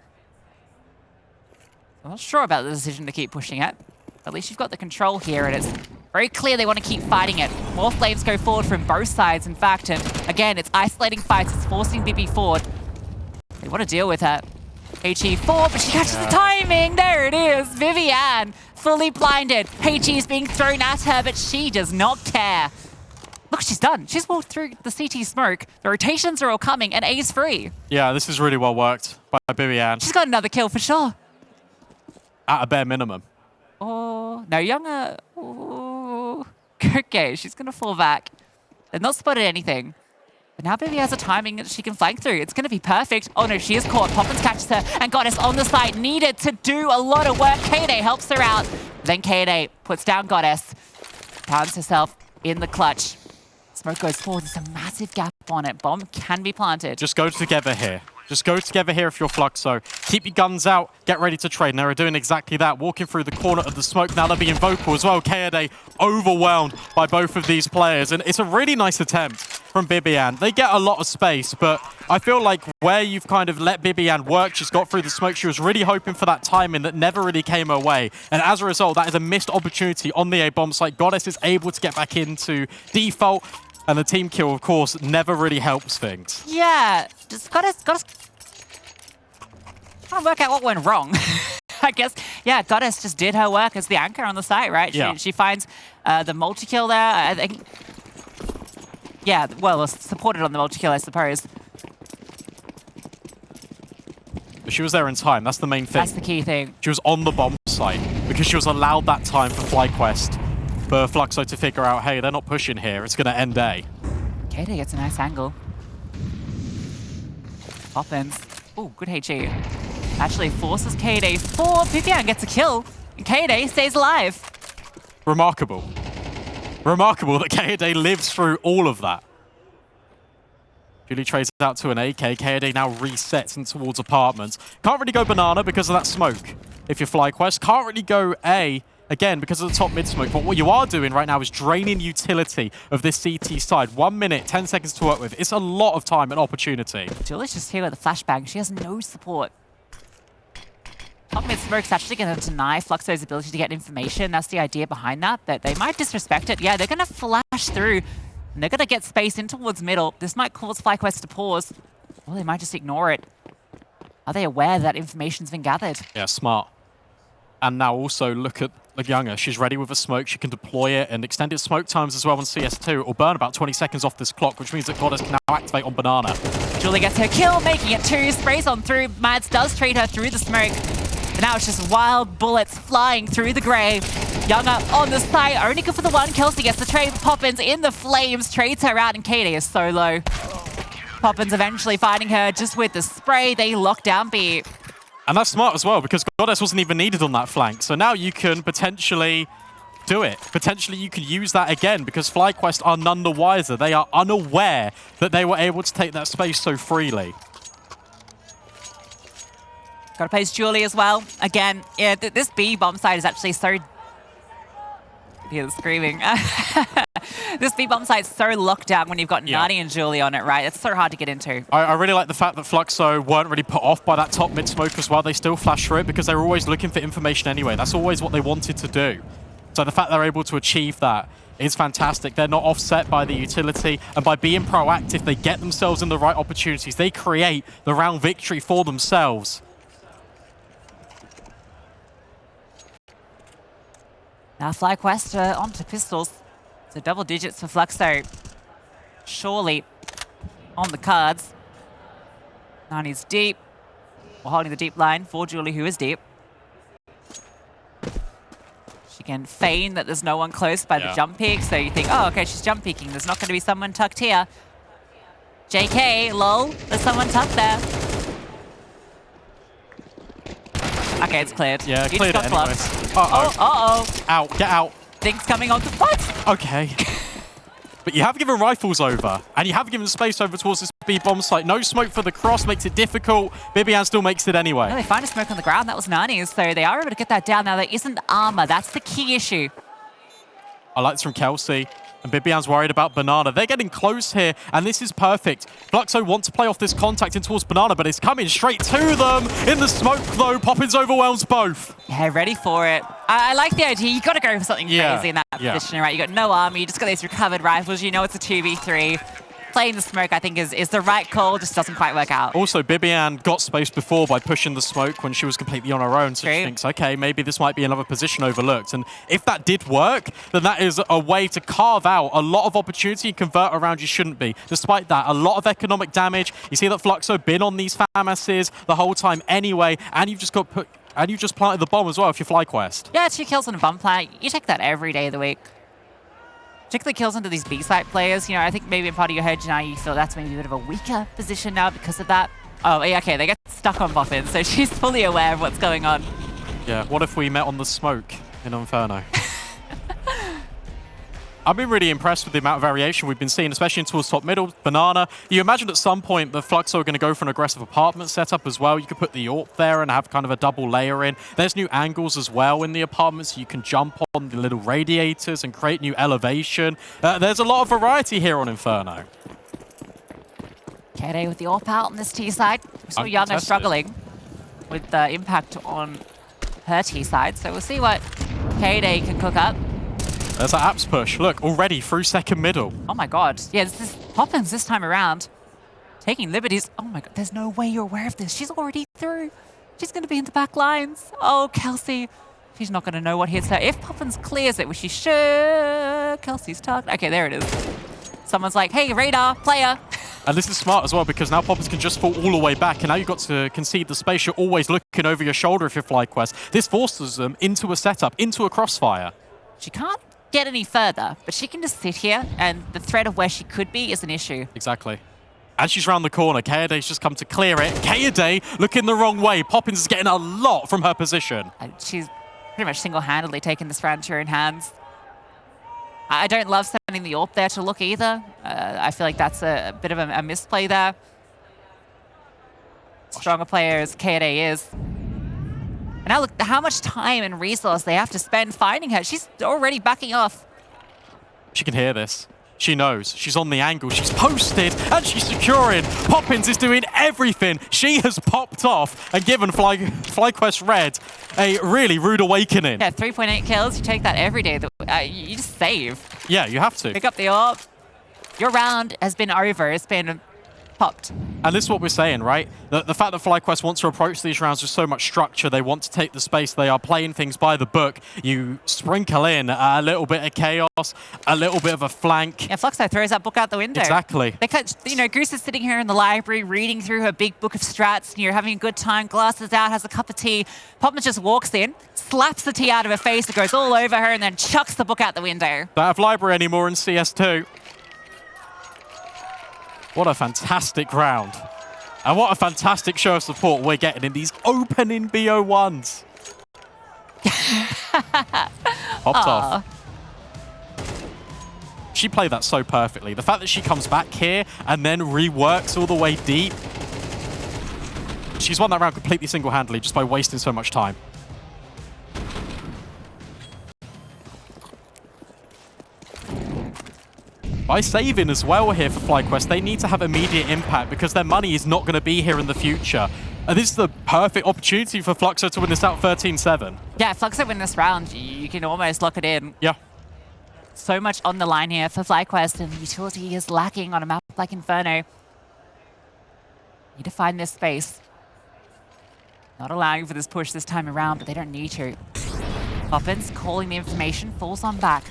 I'm not sure about the decision to keep pushing it. At least you've got the control here, and it's very clear they want to keep fighting it. More flames go forward from both sides, in fact. And again, it's isolating fights. It's forcing BiBi forward. They want to deal with her. HE4, but she catches the timing. There it is. BiBiAhn, fully blinded. HE is being thrown at her, but she does not care. Look, she's done. She's walked through the CT smoke. The rotations are all coming, and A's free. Yeah, this is really well worked by BiBiAhn. She's got another kill for sure. At a bare minimum. Oh, no, Younger. Oh. Okay, she's going to fall back. They've not spotted anything. But now BiBiAhn has a timing that she can flank through. It's going to be perfect. Oh no, she is caught. Poppins catches her, and Goddess on the side needed to do a lot of work. Kaoday helps her out. Then Kaoday puts down Goddess. Pounds herself in the clutch. Smoke goes forward. There's a massive gap on it. Bomb can be planted. Just go together here. Just go together here if you're Fluxo. Keep your guns out. Get ready to trade. And they're doing exactly that. Walking through the corner of the smoke. Now they're being vocal as well. Kaoday overwhelmed by both of these players. And it's a really nice attempt from BiBiAhn. They get a lot of space, but I feel like where you've kind of let BiBiAhn work, she's got through the smoke. She was really hoping for that timing that never really came her way. And as a result, that is a missed opportunity on the A bomb site. Goddess is able to get back into default. And the team kill, of course, never really helps things. Yeah, just gotta trying to work out what went wrong. I guess, yeah, Goddess just did her work as the anchor on the site, right? Yeah. She finds the multi-kill there. I think, yeah, well, supported on the multi-kill, I suppose. But she was there in time. That's the main thing. That's the key thing. She was on the bomb site because she was allowed that time for FlyQuest. For Fluxo to figure out, hey, they're not pushing here. It's going to end A. Kaoday gets a nice angle. Poppins. Ooh, good HE. Actually forces Kaoday for BiBiAhn gets a kill. And Kaoday stays alive. Remarkable. Remarkable that Kaoday lives through all of that. Julih trades out to an AK. Kaoday now resets in towards apartments. Can't really go banana because of that smoke. If you're FlyQuest, can't really go A. Again, because of the top mid smoke. But what you are doing right now is draining utility of this CT side. 1 minute, 10 seconds to work with. It's a lot of time and opportunity. Julih's just here with a flashbang. She has no support. Top mid smoke's actually going to deny Fluxo's ability to get information. That's the idea behind that. But they might disrespect it. Yeah, they're going to flash through. And they're going to get space in towards middle. This might cause FlyQuest to pause. Or they might just ignore it. Are they aware that information's been gathered? Yeah, smart. And now also look at Younger. She's ready with a smoke. She can deploy it and extended smoke times as well on CS2. It will burn about 20 seconds off this clock, which means that Goddess can now activate on Banana. Julih gets her kill, making it 2. Sprays on through. madss does trade her through the smoke. But now it's just wild bullets flying through the grey. Younger on the site, only good for the one. Kelsey gets the trade. Poppins in the flames, trades her out, and Kaoday is so low. Poppins eventually finding her just with the spray. They lock down B. And that's smart as well, because Goddess wasn't even needed on that flank. So now you can potentially do it. Potentially you can use that again, because FlyQuest are none the wiser. They are unaware that they were able to take that space so freely. Gotta place Julih as well. Again, yeah, this B bomb site is actually so... Hear the screaming. This B bomb site's so locked down when you've got Nani and Julih on it, right? It's so hard to get into. I really like the fact that Fluxo weren't really put off by that top mid smoke as well. They still flash through it because they were always looking for information anyway. That's always what they wanted to do. So the fact they're able to achieve that is fantastic. They're not offset by the utility, and by being proactive, they get themselves in the right opportunities. They create the round victory for themselves. Now FlyQuest onto pistols. So double digits for Fluxo. Surely on the cards. Nani's deep. We're holding the deep line for Julih, who is deep. She can feign that there's no one close by the jump peek. So you think, oh, okay, she's jump peeking. There's not going to be someone tucked here. JK, lol, there's someone tucked there. Okay, it's cleared. Yeah, you cleared it just got anyways. clubbed. Uh-oh. Out, get out. Things coming on to what? Okay. But you have given rifles over, and you have given space over towards this B bomb site. No smoke for the cross makes it difficult. BiBiAhn still makes it anyway. Well, they find a smoke on the ground. That was Nani's, so they are able to get that down. Now, there isn't armor. That's the key issue. I like this from Kelsey. And BiBiAhn's worried about Banana. They're getting close here, and this is perfect. Fluxo want to play off this contact in towards Banana, but it's coming straight to them. In the smoke, though, Poppins overwhelms both. Yeah, ready for it. I like the idea. You got to go for something crazy in that position, right? You got no armor. You just got these recovered rifles. You know it's a 2v3. Playing the smoke, I think, is the right call. Just doesn't quite work out. Also, BiBiAhn got space before by pushing the smoke when she was completely on her own. So she thinks, okay, maybe this might be another position overlooked. And if that did work, then that is a way to carve out a lot of opportunity and convert around you shouldn't be. Despite that, a lot of economic damage. You see that Fluxo been on these FAMASs the whole time anyway, and you've just got put... And you just planted the bomb as well if you're FlyQuest. Yeah, 2 kills on a bomb plant. You take that every day of the week. particularly kills into these B-site players. You know, I think maybe in part of your head now you feel that's maybe a bit of a weaker position now because of that. Oh, yeah, okay, they get stuck on poppins, so she's fully aware of what's going on. Yeah, what if we met on the smoke in Inferno? I've been really impressed with the amount of variation we've been seeing, especially in towards top middle, banana. You imagine at some point the Fluxo are going to go for an aggressive apartment setup as well. You could put the AWP there and have kind of a double layer in. There's new angles as well in the apartments. So you can jump on the little radiators and create new elevation. There's a lot of variety here on Inferno. Kaoday with the AWP out on this T side. We saw Younger struggling with the impact on her T side. So we'll see what Kaoday can cook up. There's that apps push. Look, already through second middle. Oh my god. Yeah, this is poppins this time around. Taking liberties. Oh my god, there's no way you're aware of this. She's already through. She's going to be in the back lines. Oh, Kelsey. She's not going to know what hits her. If poppins clears it, which she should. Kelsey's tucked. Okay, there it is. Someone's like, hey, radar, player. And this is smart as well because now poppins can just fall all the way back and now you've got to concede the space. You're always looking over your shoulder if you're FlyQuest. This forces them into a setup, into a crossfire. She can't get any further, but she can just sit here and the threat of where she could be is an issue. Exactly. And she's round the corner. Kaoday's just come to clear it. Kaoday looking the wrong way. Poppins is getting a lot from her position. And she's pretty much single-handedly taken this round to her own hands. I don't love sending the AWP there to look either. I feel like that's a bit of a misplay there. Stronger player as Kaoday is. And now look how much time and resource they have to spend finding her. She's already backing off. She can hear this. She knows. She's on the angle. She's posted and she's securing. Poppins is doing everything. She has popped off and given FlyQuest Red a really rude awakening. Yeah, 3.8 kills. You take that every day. You just save. Yeah, you have to. Pick up the AWP. Your round has been over. It's been popped. And this is what we're saying, right? The fact that FlyQuest wants to approach these rounds with so much structure, they want to take the space, they are playing things by the book. You sprinkle in a little bit of chaos, a little bit of a flank. Yeah, Fluxo throws that book out the window. Exactly. They cut, you know, Goose is sitting here in the library reading through her big book of strats, and you're having a good time, glasses out, has a cup of tea. Poppins just walks in, slaps the tea out of her face, it goes all over her, and then chucks the book out the window. Don't have library anymore in CS2. What a fantastic round. And what a fantastic show of support we're getting in these opening BO1s. Popped off. She played that so perfectly. The fact that she comes back here and then reworks all the way deep. She's won that round completely single-handedly just by wasting so much time. By saving as well here for FlyQuest, they need to have immediate impact because their money is not going to be here in the future. And this is the perfect opportunity for Fluxo to win this out 13-7. Yeah, if Fluxo win this round, you can almost lock it in. Yeah. So much on the line here for FlyQuest, and the utility is lacking on a map like Inferno. Need to find this space. Not allowing for this push this time around, but they don't need to. Poppins calling the information, falls on back.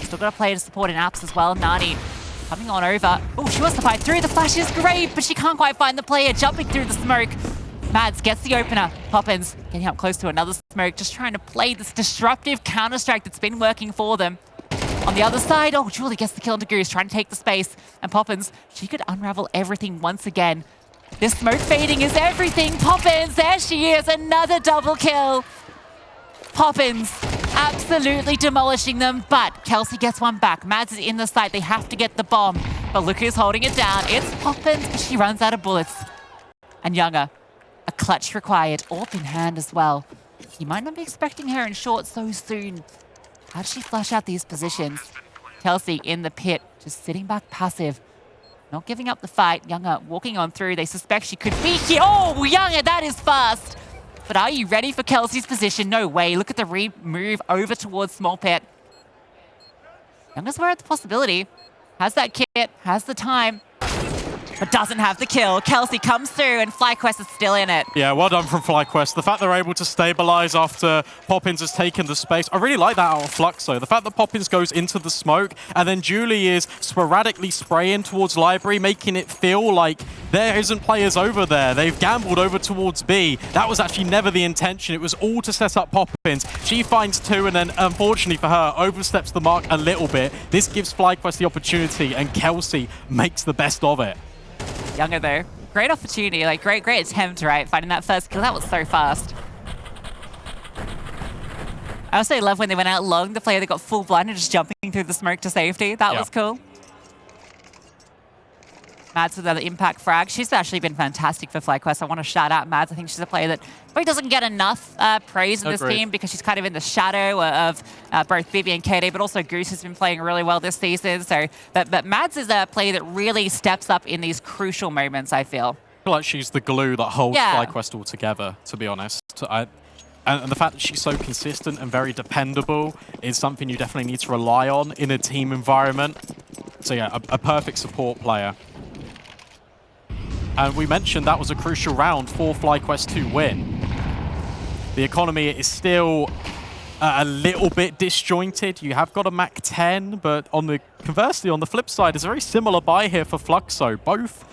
Still got a player to support in apps as well. Nani coming on over. Oh, she wants to fight through. The flash is great, but she can't quite find the player. Jumping through the smoke. Mads gets the opener. Poppins getting up close to another smoke, just trying to play this disruptive counter-strike that's been working for them. On the other side, oh, Julih gets the kill into Goose, trying to take the space. And Poppins, she could unravel everything once again. This smoke fading is everything. Poppins, there she is, another double kill. Poppins absolutely demolishing them, but Kelsey gets one back. Mads is in the site. They have to get the bomb, but look who's holding it down. It's Poppins, but she runs out of bullets. And Younger, a clutch required, AWP in hand as well. You might not be expecting her in short so soon. How does she flush out these positions? Kelsey in the pit, just sitting back passive. Not giving up the fight. Younger walking on through. They suspect she could be here. Oh, Younger, that is fast. But are you ready for Kelsey's position? No way. Look at the move over towards small pit. Younger's aware of the possibility. Has that kit, has the time. but doesn't have the kill. Kelsey comes through and FlyQuest is still in it. Yeah, well done from FlyQuest. The fact they're able to stabilize after poppins has taken the space. I really like that out of Fluxo. The fact that poppins goes into the smoke and then julih is sporadically spraying towards library, making it feel like there isn't players over there. They've gambled over towards B. That was actually never the intention. It was all to set up poppins. She finds two and then, unfortunately for her, oversteps the mark a little bit. This gives FlyQuest the opportunity and Kelsey makes the best of it. Younger though. Great opportunity, like great attempt, right? Finding that first kill, that was so fast. I also love when they went out long, the player that got full blind and just jumping through the smoke to safety. That was cool. Mads with another impact frag. She's actually been fantastic for FlyQuest. I want to shout out Mads. I think she's a player that probably doesn't get enough praise in this team because she's kind of in the shadow of both BiBiAhn and Kaoday, but also Goose has been playing really well this season. So, but Mads is a player that really steps up in these crucial moments, I feel. I feel like she's the glue that holds FlyQuest all together, to be honest. And the fact that she's so consistent and very dependable is something you definitely need to rely on in a team environment. So yeah, a perfect support player. And we mentioned that was a crucial round for FlyQuest to win. The economy is still a little bit disjointed. You have got a Mac 10, but conversely, on the flip side, it's a very similar buy here for Fluxo. Both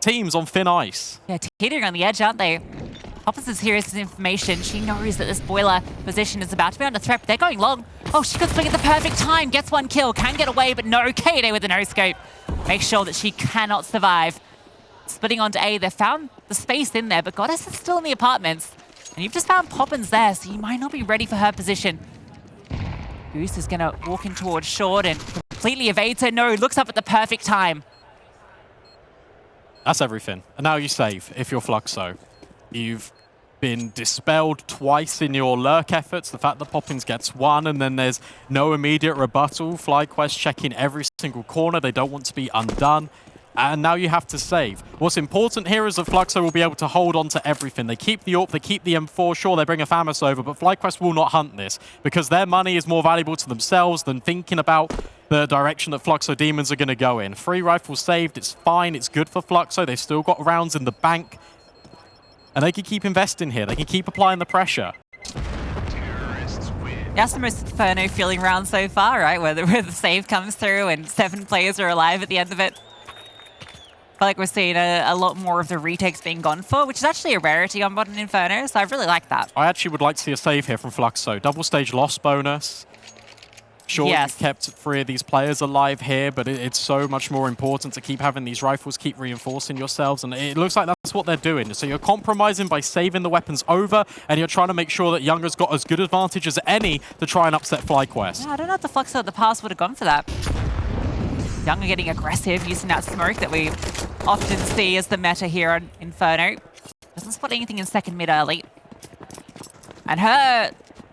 teams on thin ice. Yeah, teetering on the edge, aren't they? Poppins is here as his information. She knows that this boiler position is about to be under threat, but they're going long. Oh, she could swing at the perfect time. Gets one kill, can get away, but no. Kaoday with a no-scope. Make sure that she cannot survive. Splitting onto A, they found the space in there, but Goddess is still in the apartments. And you've just found Poppins there, so you might not be ready for her position. Goose is gonna walk in towards short and completely evades her. No, looks up at the perfect time. That's everything. And now you save if you're Fluxo. You've been dispelled twice in your lurk efforts. The fact that Poppins gets one and then there's no immediate rebuttal. FlyQuest checking every single corner. They don't want to be undone. And now you have to save. What's important here is that Fluxo will be able to hold on to everything. They keep the AWP, they keep the M4. Sure, they bring a FAMAS over, but FlyQuest will not hunt this because their money is more valuable to themselves than thinking about the direction that Fluxo Demons are going to go in. 3 rifles saved, it's fine, it's good for Fluxo. They've still got rounds in the bank. And they can keep investing here. They can keep applying the pressure. That's the most Inferno feeling round so far, right? Where the save comes through and 7 players are alive at the end of it. I feel like we're seeing a lot more of the retakes being gone for, which is actually a rarity on modern Inferno, so I really like that. I actually would like to see a save here from Fluxo. Double stage loss bonus. Sure, you've kept 3 of these players alive here, but it's so much more important to keep having these rifles, keep reinforcing yourselves, and it looks like that's what they're doing. So you're compromising by saving the weapons over, and you're trying to make sure that Younger's got as good advantage as any to try and upset FlyQuest. Yeah, I don't know if the Fluxo at the past would have gone for that. Younger getting aggressive, using that smoke that we often see as the meta here on Inferno. Doesn't spot anything in second mid early. And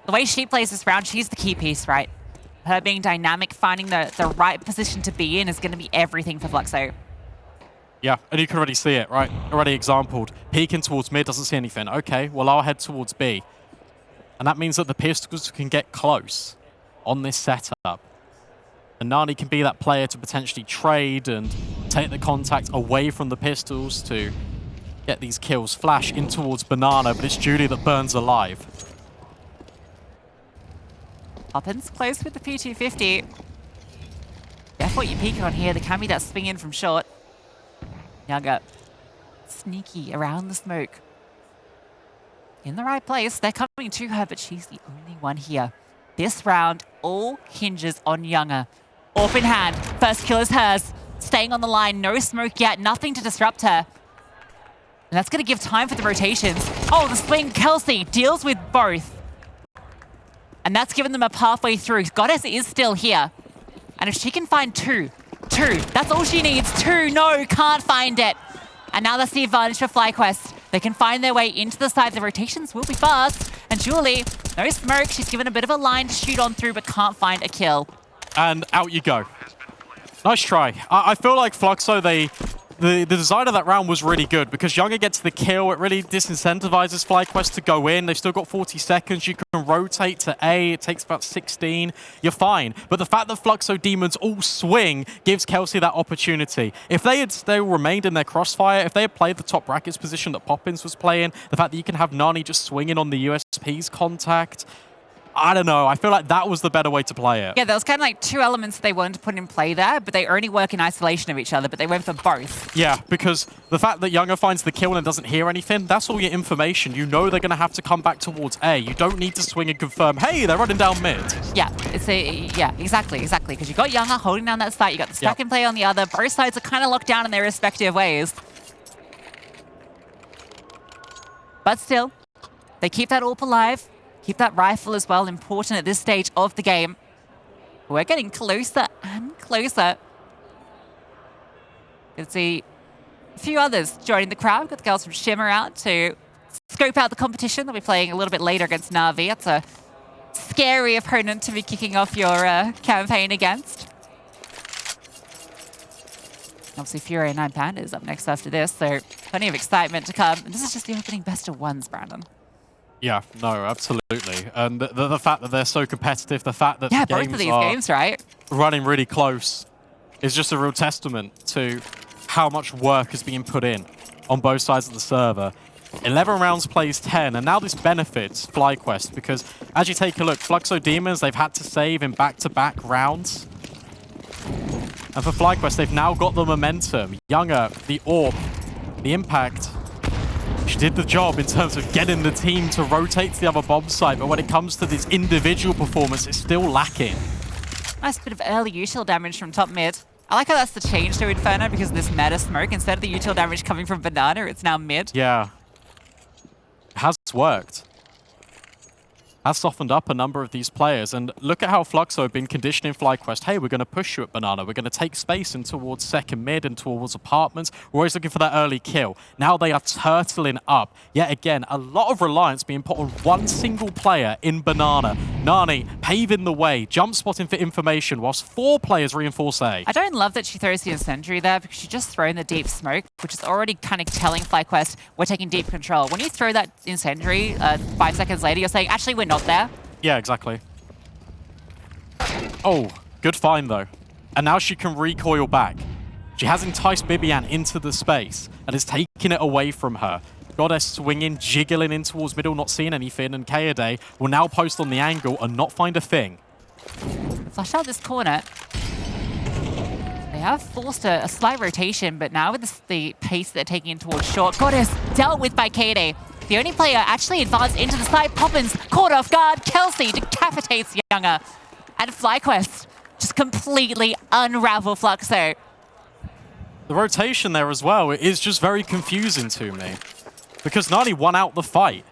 the way she plays this round, she's the key piece, right? Her being dynamic, finding the right position to be in is going to be everything for Fluxo. Yeah, and you can already see it, right? Already exampled. Peeking towards mid, doesn't see anything. Okay, well, I'll head towards B. And that means that the pistols can get close on this setup. And Nani can be that player to potentially trade and take the contact away from the pistols to get these kills. Flash in towards Banana, but it's julih that burns alive. Poppins close with the P250. That's what you peek on here. There can be that swing in from short. Younger, sneaky around the smoke. In the right place. They're coming to her, but she's the only one here. This round all hinges on Younger. AWP in hand. First kill is hers. Staying on the line. No smoke yet. Nothing to disrupt her. And that's going to give time for the rotations. Oh, the swing. Kelsey deals with both. And that's given them a pathway through. Goddess is still here. And if she can find two, that's all she needs. 2, no, can't find it. And now that's the advantage for FlyQuest. They can find their way into the side. The rotations will be fast. And julih, no smoke. She's given a bit of a line to shoot on through, but can't find a kill. And out you go. Nice try. I feel like Fluxo, the design of that round was really good because Younger gets the kill. It really disincentivizes FlyQuest to go in. They've still got 40 seconds. You can rotate to A. It takes about 16. You're fine. But the fact that Fluxo Demons all swing gives Kelsey that opportunity. If they had still remained in their crossfire, if they had played the top brackets position that Poppins was playing, the fact that you can have Nani just swinging on the USP's contact, I don't know. I feel like that was the better way to play it. Yeah, there was kind of like two elements they wanted to put in play there, but they only work in isolation of each other, but they went for both. Yeah, because the fact that Younger finds the kill and doesn't hear anything, that's all your information. You know they're going to have to come back towards A. You don't need to swing and confirm, hey, they're running down mid. Yeah, exactly, because you got Younger holding down that site, you got the stack and play on the other. Both sides are kind of locked down in their respective ways. But still, they keep that AWP alive. Keep that rifle as well, important at this stage of the game. We're getting closer and closer. You can see a few others joining the crowd. Got the girls from Shimmer out to scope out the competition. They'll be playing a little bit later against Na'Vi. That's a scary opponent to be kicking off your campaign against. Obviously, Fury and 9 Pandas up next after this, so plenty of excitement to come. And this is just the opening best of ones, Brandon. Yeah, no, absolutely. And the fact that they're so competitive, the fact that the both of these games, right? running really close is just a real testament to how much work is being put in on both sides of the server. 11 rounds plays 10, and now this benefits FlyQuest because as you take a look, Fluxo Demons, they've had to save in back-to-back rounds. And for FlyQuest, they've now got the momentum. Younger, the AWP, the Impact. She did the job in terms of getting the team to rotate to the other bomb site, but when it comes to this individual performance, it's still lacking. Nice bit of early util damage from top mid. I like how that's the change to Inferno because of this meta smoke. Instead of the util damage coming from Banana, it's now mid. Yeah. It has worked. Has softened up a number of these players. And look at how Fluxo have been conditioning FlyQuest. Hey, we're going to push you at Banana. We're going to take space in towards second mid and towards apartments. We're always looking for that early kill. Now they are turtling up. Yet again, a lot of reliance being put on one single player in Banana. Nani paving the way, jump spotting for information, whilst 4 players reinforce A. I don't love that she throws the incendiary there because she's just thrown the deep smoke, which is already kind of telling FlyQuest we're taking deep control. When you throw that incendiary 5 seconds later, you're saying, actually, we're not there. Yeah, exactly. Oh, good find though. And now she can recoil back. She has enticed BiBiAhn into the space and is taking it away from her. Goddess swinging, jiggling in towards middle, not seeing anything, and Kaoday will now post on the angle and not find a thing. Flush out this corner. They have forced a slight rotation, but now with the pace they're taking in towards short, Goddess dealt with by Kaoday. The only player actually advanced into the side. Poppins caught off guard. Kelsey decapitates Younger. And FlyQuest just completely unravel Fluxo. The rotation there as well is just very confusing to me. Because Nani won out the fight.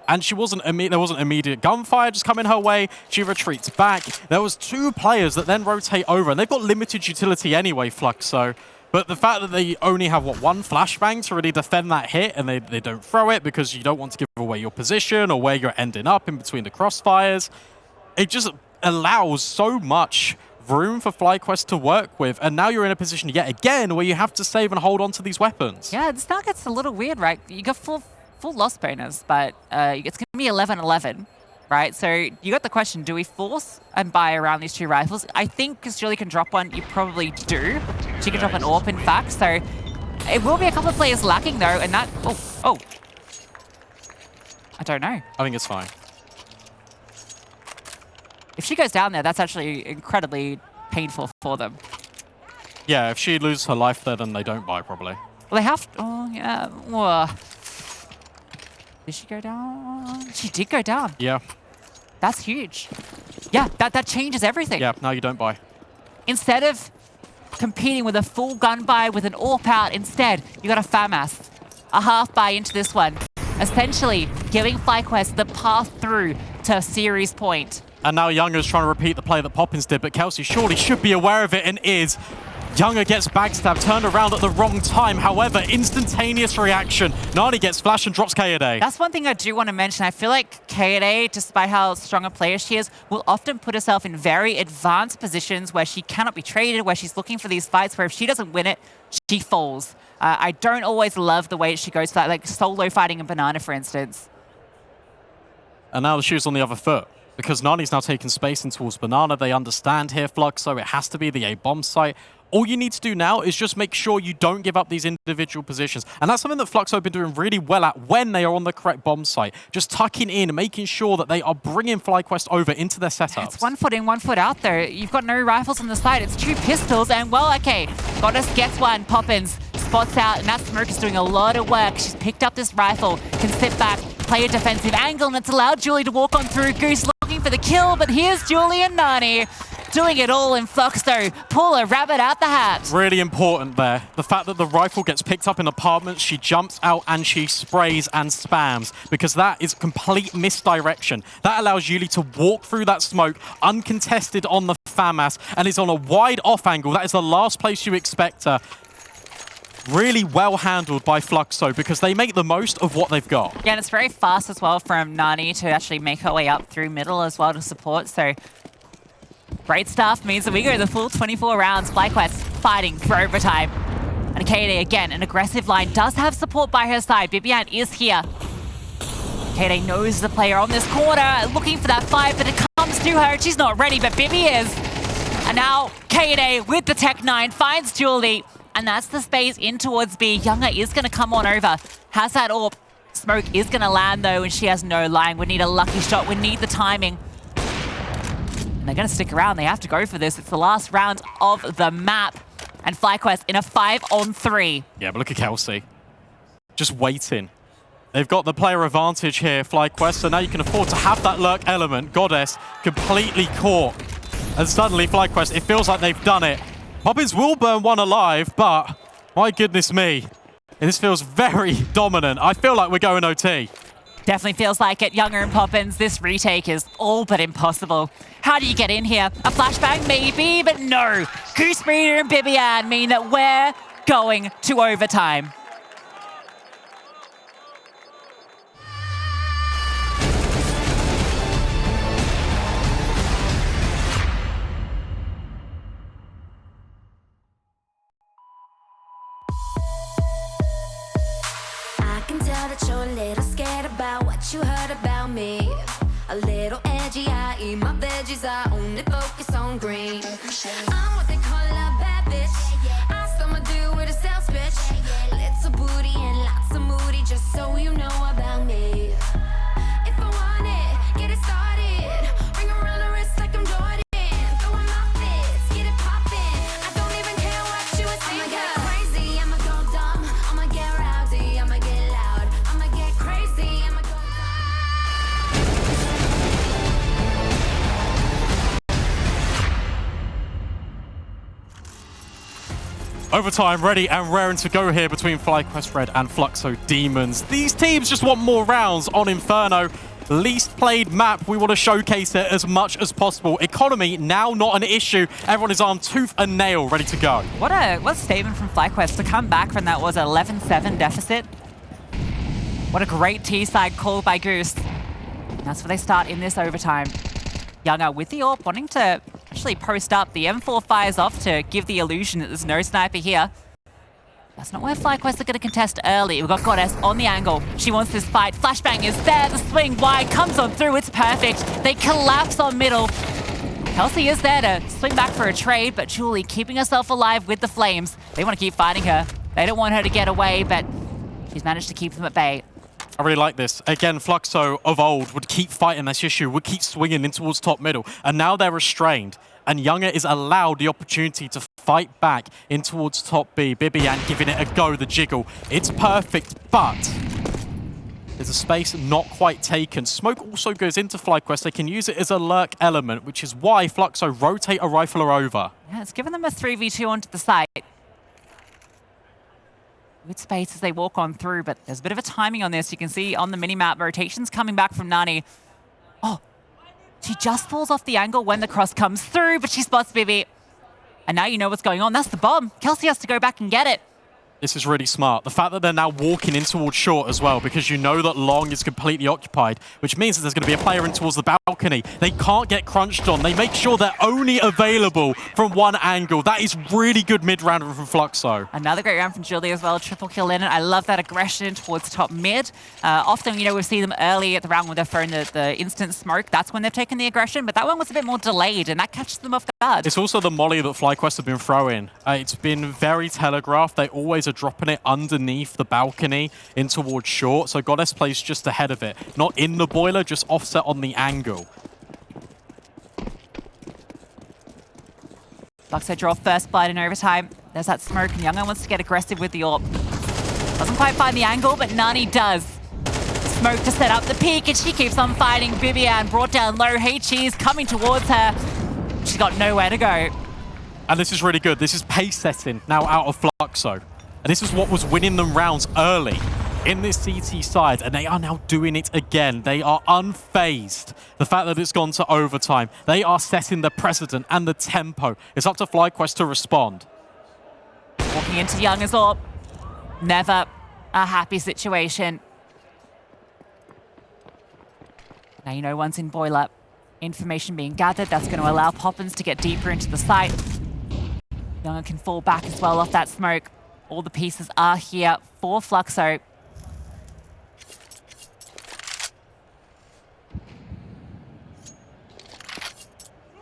And there wasn't immediate gunfire just coming her way. She retreats back. There was 2 players that then rotate over. And they've got limited utility anyway, Fluxo. But the fact that they only have, what, 1 flashbang to really defend that hit, and they don't throw it because you don't want to give away your position or where you're ending up in between the crossfires, it just allows so much room for FlyQuest to work with. And now you're in a position yet again where you have to save and hold on to these weapons. Yeah, this now gets a little weird, right? You got full loss bonus, but it's going to be 11-11. Right, so you got the question, do we force and buy around these 2 rifles? I think because Julih can drop one, you probably do. She can drop an AWP, in fact, so it will be a couple of players lacking, though, and that... Oh. I don't know. I think it's fine. If she goes down there, that's actually incredibly painful for them. Yeah, if she loses her life there, then they don't buy, probably. Well, they have to... Oh, yeah. Whoa. Did she go down? She did go down. Yeah. That's huge. Yeah, that changes everything. Yeah, now you don't buy. Instead of competing with a full gun buy with an AWP out, instead, you got a FAMAS. A half buy into this one. Essentially, giving FlyQuest the path through to a series point. And now Younger's trying to repeat the play that Poppins did, but Kelsey surely should be aware of it and is. Younger gets backstabbed, turned around at the wrong time. However, instantaneous reaction. Nani gets flash and drops Kaoday. That's one thing I do want to mention. I feel like Kaoday, despite how strong a player she is, will often put herself in very advanced positions where she cannot be traded, where she's looking for these fights where if she doesn't win it, she falls. I don't always love the way she goes for that, like solo fighting a banana, for instance. And now the shoe's on the other foot. Because Nani's now taking space in towards Banana. They understand here, Fluxo, it has to be the A-bomb site. All you need to do now is just make sure you don't give up these individual positions. And that's something that Fluxo have been doing really well at when they are on the correct bomb site. Just tucking in, making sure that they are bringing FlyQuest over into their setups. It's 1 foot in, 1 foot out there. You've got no rifles on the side. It's 2 pistols. And, well, okay, Goddess gets one. Poppins spots out, and that smoke is doing a lot of work. She's picked up this rifle, can sit back, play a defensive angle, and it's allowed Julih to walk on through. Goose looking for the kill, but here's Julih and Nani doing it all in Fluxo. Pull a rabbit out the hat. Really important there. The fact that the rifle gets picked up in apartments, she jumps out and she sprays and spams, because that is complete misdirection. That allows Julih to walk through that smoke uncontested on the FAMAS and is on a wide off angle. That is the last place you expect her. Really well handled by Fluxo because they make the most of what they've got. Yeah, and it's very fast as well from Nani to actually make her way up through middle as well to support. So great stuff means that we go the full 24 rounds. FlyQuest fighting for overtime. And Kaoday, again, an aggressive line, does have support by her side. BiBiAhn is here. Kaoday knows the player on this corner, looking for that fight, but it comes to her. She's not ready, but Bibi is. And now Kaoday with the Tech 9 finds Julih. And that's the space in towards B. Younger is going to come on over. Has that AWP. Smoke is going to land, though, and she has no line. We need a lucky shot. We need the timing. And they're going to stick around. They have to go for this. It's the last round of the map. And FlyQuest in a 5-on-3. Yeah, but look at Kelsey. Just waiting. They've got the player advantage here, FlyQuest, so now you can afford to have that lurk element. Goddess completely caught. And suddenly, FlyQuest, it feels like they've done it. Poppins will burn one alive, but my goodness me. This feels very dominant. I feel like we're going OT. Definitely feels like it. Younger and Poppins, this retake is all but impossible. How do you get in here? A flashbang maybe, but no. Goose Breeder and BiBiAhn mean that we're going to overtime. That you're a little scared about what you heard about me. A little edgy, I eat my veggies, I only focus on green. I'm what they call a bad bitch. I still do with a sales pitch. Little booty and lots of moody, just so you know about me. If I want it, get it started. Ring around the wrist like I'm Jordan. Throwing my fists, get it poppin'. I don't even care what you are saying. I'ma get crazy, I'ma go dumb. I'ma get rowdy, I'ma get loud. I'ma get crazy, I'ma go Overtime ready and raring to go here between FlyQuest Red and Fluxo Demons. These teams just want more rounds on Inferno. Least played map, we want to showcase it as much as possible. Economy now not an issue. Everyone is armed tooth and nail, ready to go. What a statement from FlyQuest to come back from that was an 11-7 deficit. What a great T-side call by Goose. And that's where they start in this overtime. Younger with the AWP wanting to actually post up. The M4 fires off to give the illusion that there's no sniper here. That's not where FlyQuest are going to contest early. We've got Goddess on the angle. She wants this fight. Flashbang is there. The swing wide comes on through. It's perfect. They collapse on middle. Kelsey is there to swing back for a trade, but Julih keeping herself alive with the flames. They want to keep fighting her. They don't want her to get away, but she's managed to keep them at bay. I really like this. Again, Fluxo of old would keep fighting this issue, would keep swinging in towards top middle, and now they're restrained. And Younger is allowed the opportunity to fight back in towards top B. BiBiAhn giving it a go, the jiggle. It's perfect, but there's a space not quite taken. Smoke also goes into FlyQuest. They can use it as a lurk element, which is why Fluxo rotate a rifler over. Yeah, it's given them a 3v2 onto the site. Good space as they walk on through, but there's a bit of a timing on this. You can see on the minimap, rotations coming back from Nani. Oh, she just falls off the angle when the cross comes through, but she spots Bibi. And now you know what's going on. That's the bomb. Kelsey has to go back and get it. This is really smart. The fact that they're now walking in towards short as well, because you know that long is completely occupied, which means that there's going to be a player in towards the balcony. They can't get crunched on. They make sure they're only available from one angle. That is really good mid-rounder from Fluxo. Another great round from Julih as well. Triple kill in it. I love that aggression towards top mid. Often, you know, we've seen them early at the round when they're throwing the instant smoke. That's when they've taken the aggression, but that one was a bit more delayed, and that catches them off guard. It's also the molly that FlyQuest have been throwing. It's been very telegraphed. They always are dropping it underneath the balcony in towards short. So Goddess plays just ahead of it. Not in the boiler, just offset on the angle. Fluxo draw first blood in overtime. There's that smoke, and Younger wants to get aggressive with the AWP. Doesn't quite find the angle, but Nani does. Smoke to set up the peak, and she keeps on fighting. BiBiAhn brought down low. HE's coming towards her. She's got nowhere to go. And this is really good. This is pace setting now out of Fluxo. And this is what was winning them rounds early in this CT side, and they are now doing it again. They are unfazed. The fact that it's gone to overtime, they are setting the precedent and the tempo. It's up to FlyQuest to respond. Walking into Younger's AWP. Never a happy situation. Now you know one's in boiler. Information being gathered. That's going to allow poppins to get deeper into the site. Younger can fall back as well off that smoke. All the pieces are here for Fluxo.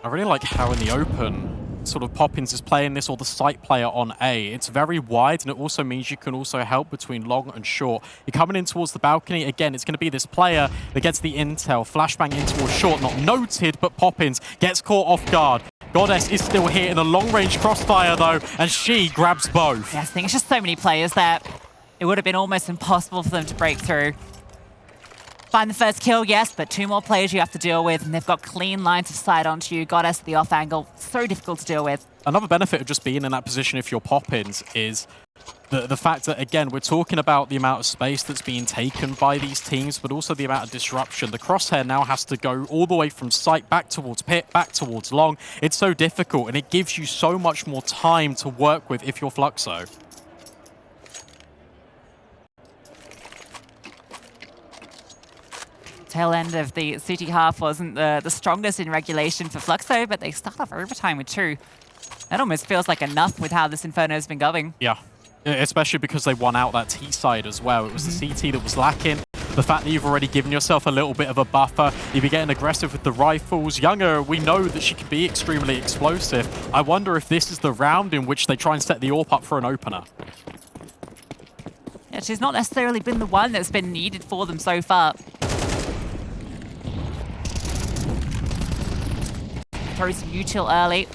I really like how in the open, sort of Poppins is playing this, or the site player on A. It's very wide, and it also means you can also help between long and short. You're coming in towards the balcony. Again, it's going to be this player that gets the intel. Flashbang in towards short, not noted, but Poppins gets caught off guard. Goddess is still here in a long-range crossfire, though, and she grabs both. Yes, I think it's just so many players there. It would have been almost impossible for them to break through. Find the first kill, yes, but two more players you have to deal with, and they've got clean lines of sight onto you. Goddess, the off angle, so difficult to deal with. Another benefit of just being in that position if you're Poppins is the fact that, again, we're talking about the amount of space that's being taken by these teams, but also the amount of disruption. The crosshair now has to go all the way from site back towards pit, back towards long. It's so difficult, and it gives you so much more time to work with if you're Fluxo. Tail end of the city half wasn't the strongest in regulation for Fluxo, but they start off overtime with 2. That almost feels like enough with how this Inferno has been going. Yeah, especially because they won out that T side as well. It was the CT that was lacking. The fact that you've already given yourself a little bit of a buffer, you'll be getting aggressive with the rifles. Younger, we know that she can be extremely explosive. I wonder if this is the round in which they try and set the AWP up for an opener. Yeah, she's not necessarily been the one that's been needed for them so far. Throws some util early.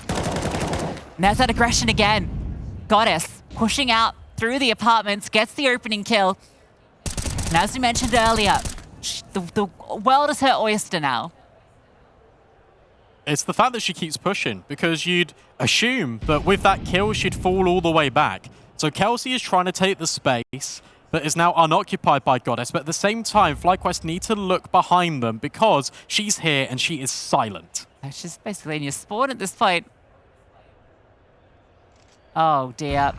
And there's that aggression again. Goddess pushing out through the apartments, gets the opening kill. And as we mentioned earlier, the world is her oyster now. It's the fact that she keeps pushing, because you'd assume that with that kill, she'd fall all the way back. So Kelsey is trying to take the space, but is now unoccupied by Goddess. But at the same time, FlyQuest need to look behind them because she's here and she is silent. She's basically in your spawn at this point. Oh dear.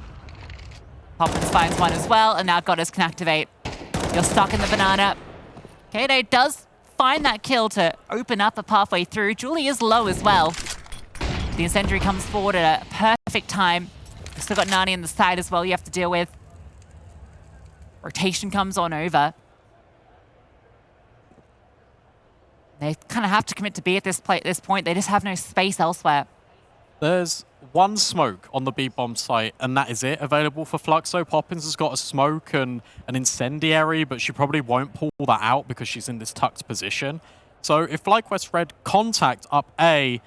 Poppins finds one as well, and now Goddess can activate. You're stuck in the banana. Kaoday does find that kill to open up a pathway through. Julih is low as well. The incendiary comes forward at a perfect time. You've still got Nani on the side as well you have to deal with. Rotation comes on over. They kind of have to commit to B at this point. They just have no space elsewhere. There's one smoke on the B-bomb site, and that is it available for Fluxo. Poppins has got a smoke and an incendiary, but she probably won't pull that out because she's in this tucked position. So if FlyQuest read contact up A,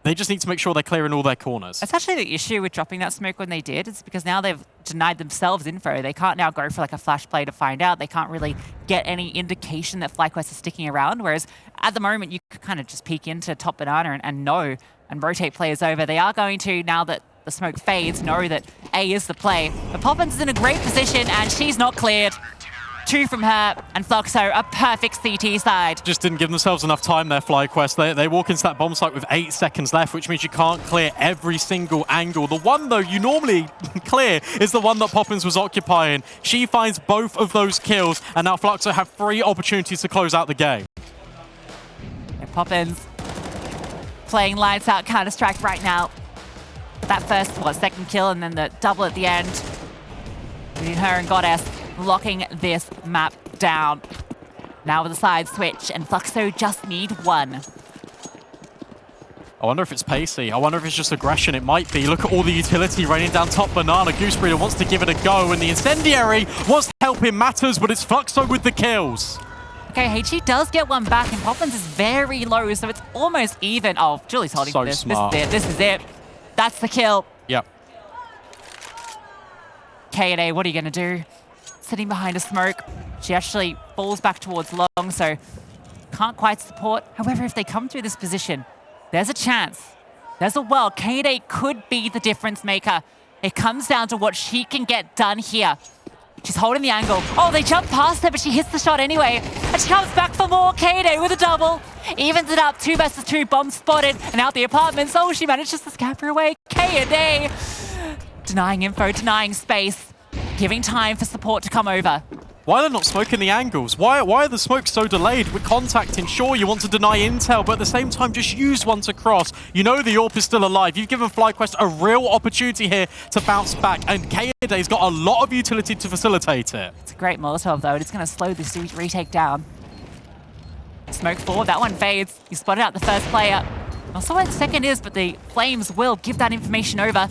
they just need to make sure they're clearing all their corners. That's actually the issue with dropping that smoke when they did. It's because now they've denied themselves info. They can't now go for like a flash play to find out. They can't really get any indication that FlyQuest is sticking around. Whereas at the moment, you could kind of just peek into top banana and know and rotate players over. They are going to, now that the smoke fades, know that A is the play. But Poppins is in a great position and she's not cleared. 2 from her, and Fluxo, a perfect CT side. Just didn't give themselves enough time there, FlyQuest. They walk into that bomb site with 8 seconds left, which means you can't clear every single angle. The one, though, you normally clear is the one that Poppins was occupying. She finds both of those kills, and now Fluxo have 3 opportunities to close out the game. And Poppins playing lights out Counter-Strike right now. That first, second kill, and then the double at the end. Between her and Goddess, locking this map down. Now with a side switch, and Fluxo just need 1. I wonder if it's pacey. I wonder if it's just aggression. It might be. Look at all the utility raining down top. Banana. Goosebreeder wants to give it a go, and the incendiary wants to help him matters, but it's Fluxo with the kills. Okay, HG does get 1 back, and Poppins is very low, so it's almost even. Oh, Julie's holding So this. smart. This is it. This is it. That's the kill. Yep. Kaoday, what are you going to do? Sitting behind a smoke. She actually falls back towards long, so can't quite support. However, if they come through this position, there's a chance. There's a well. Kaoday could be the difference maker. It comes down to what she can get done here. She's holding the angle. Oh, they jump past her, but she hits the shot anyway. And she comes back for more. Kaoday with a double. Evens it up. 2 versus 2. Bomb spotted. And out the apartments. Oh, she manages to scamper away. Kaoday denying info, denying space, giving time for support to come over. Why are they not smoking the angles? Why are the smokes so delayed? With contacting, sure, you want to deny intel, but at the same time, just use one to cross. You know the AWP is still alive. You've given FlyQuest a real opportunity here to bounce back, and Kaoday's got a lot of utility to facilitate it. It's a great Molotov, though. It's going to slow this retake down. Smoke forward. That one fades. You spotted out the first player. Not sure where the second is, but the Flames will give that information over.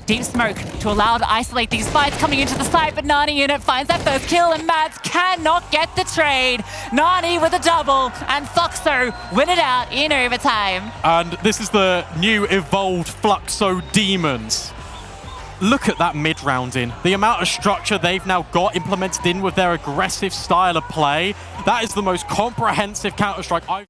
Deep smoke to allow to isolate these fights coming into the site, but Nani in it finds that first kill, and Mads cannot get the trade. Nani with a double, and Fluxo win it out in overtime. And this is the new evolved Fluxo Demons. Look at that mid-rounding. The amount of structure they've now got implemented in with their aggressive style of play. That is the most comprehensive Counter-Strike I've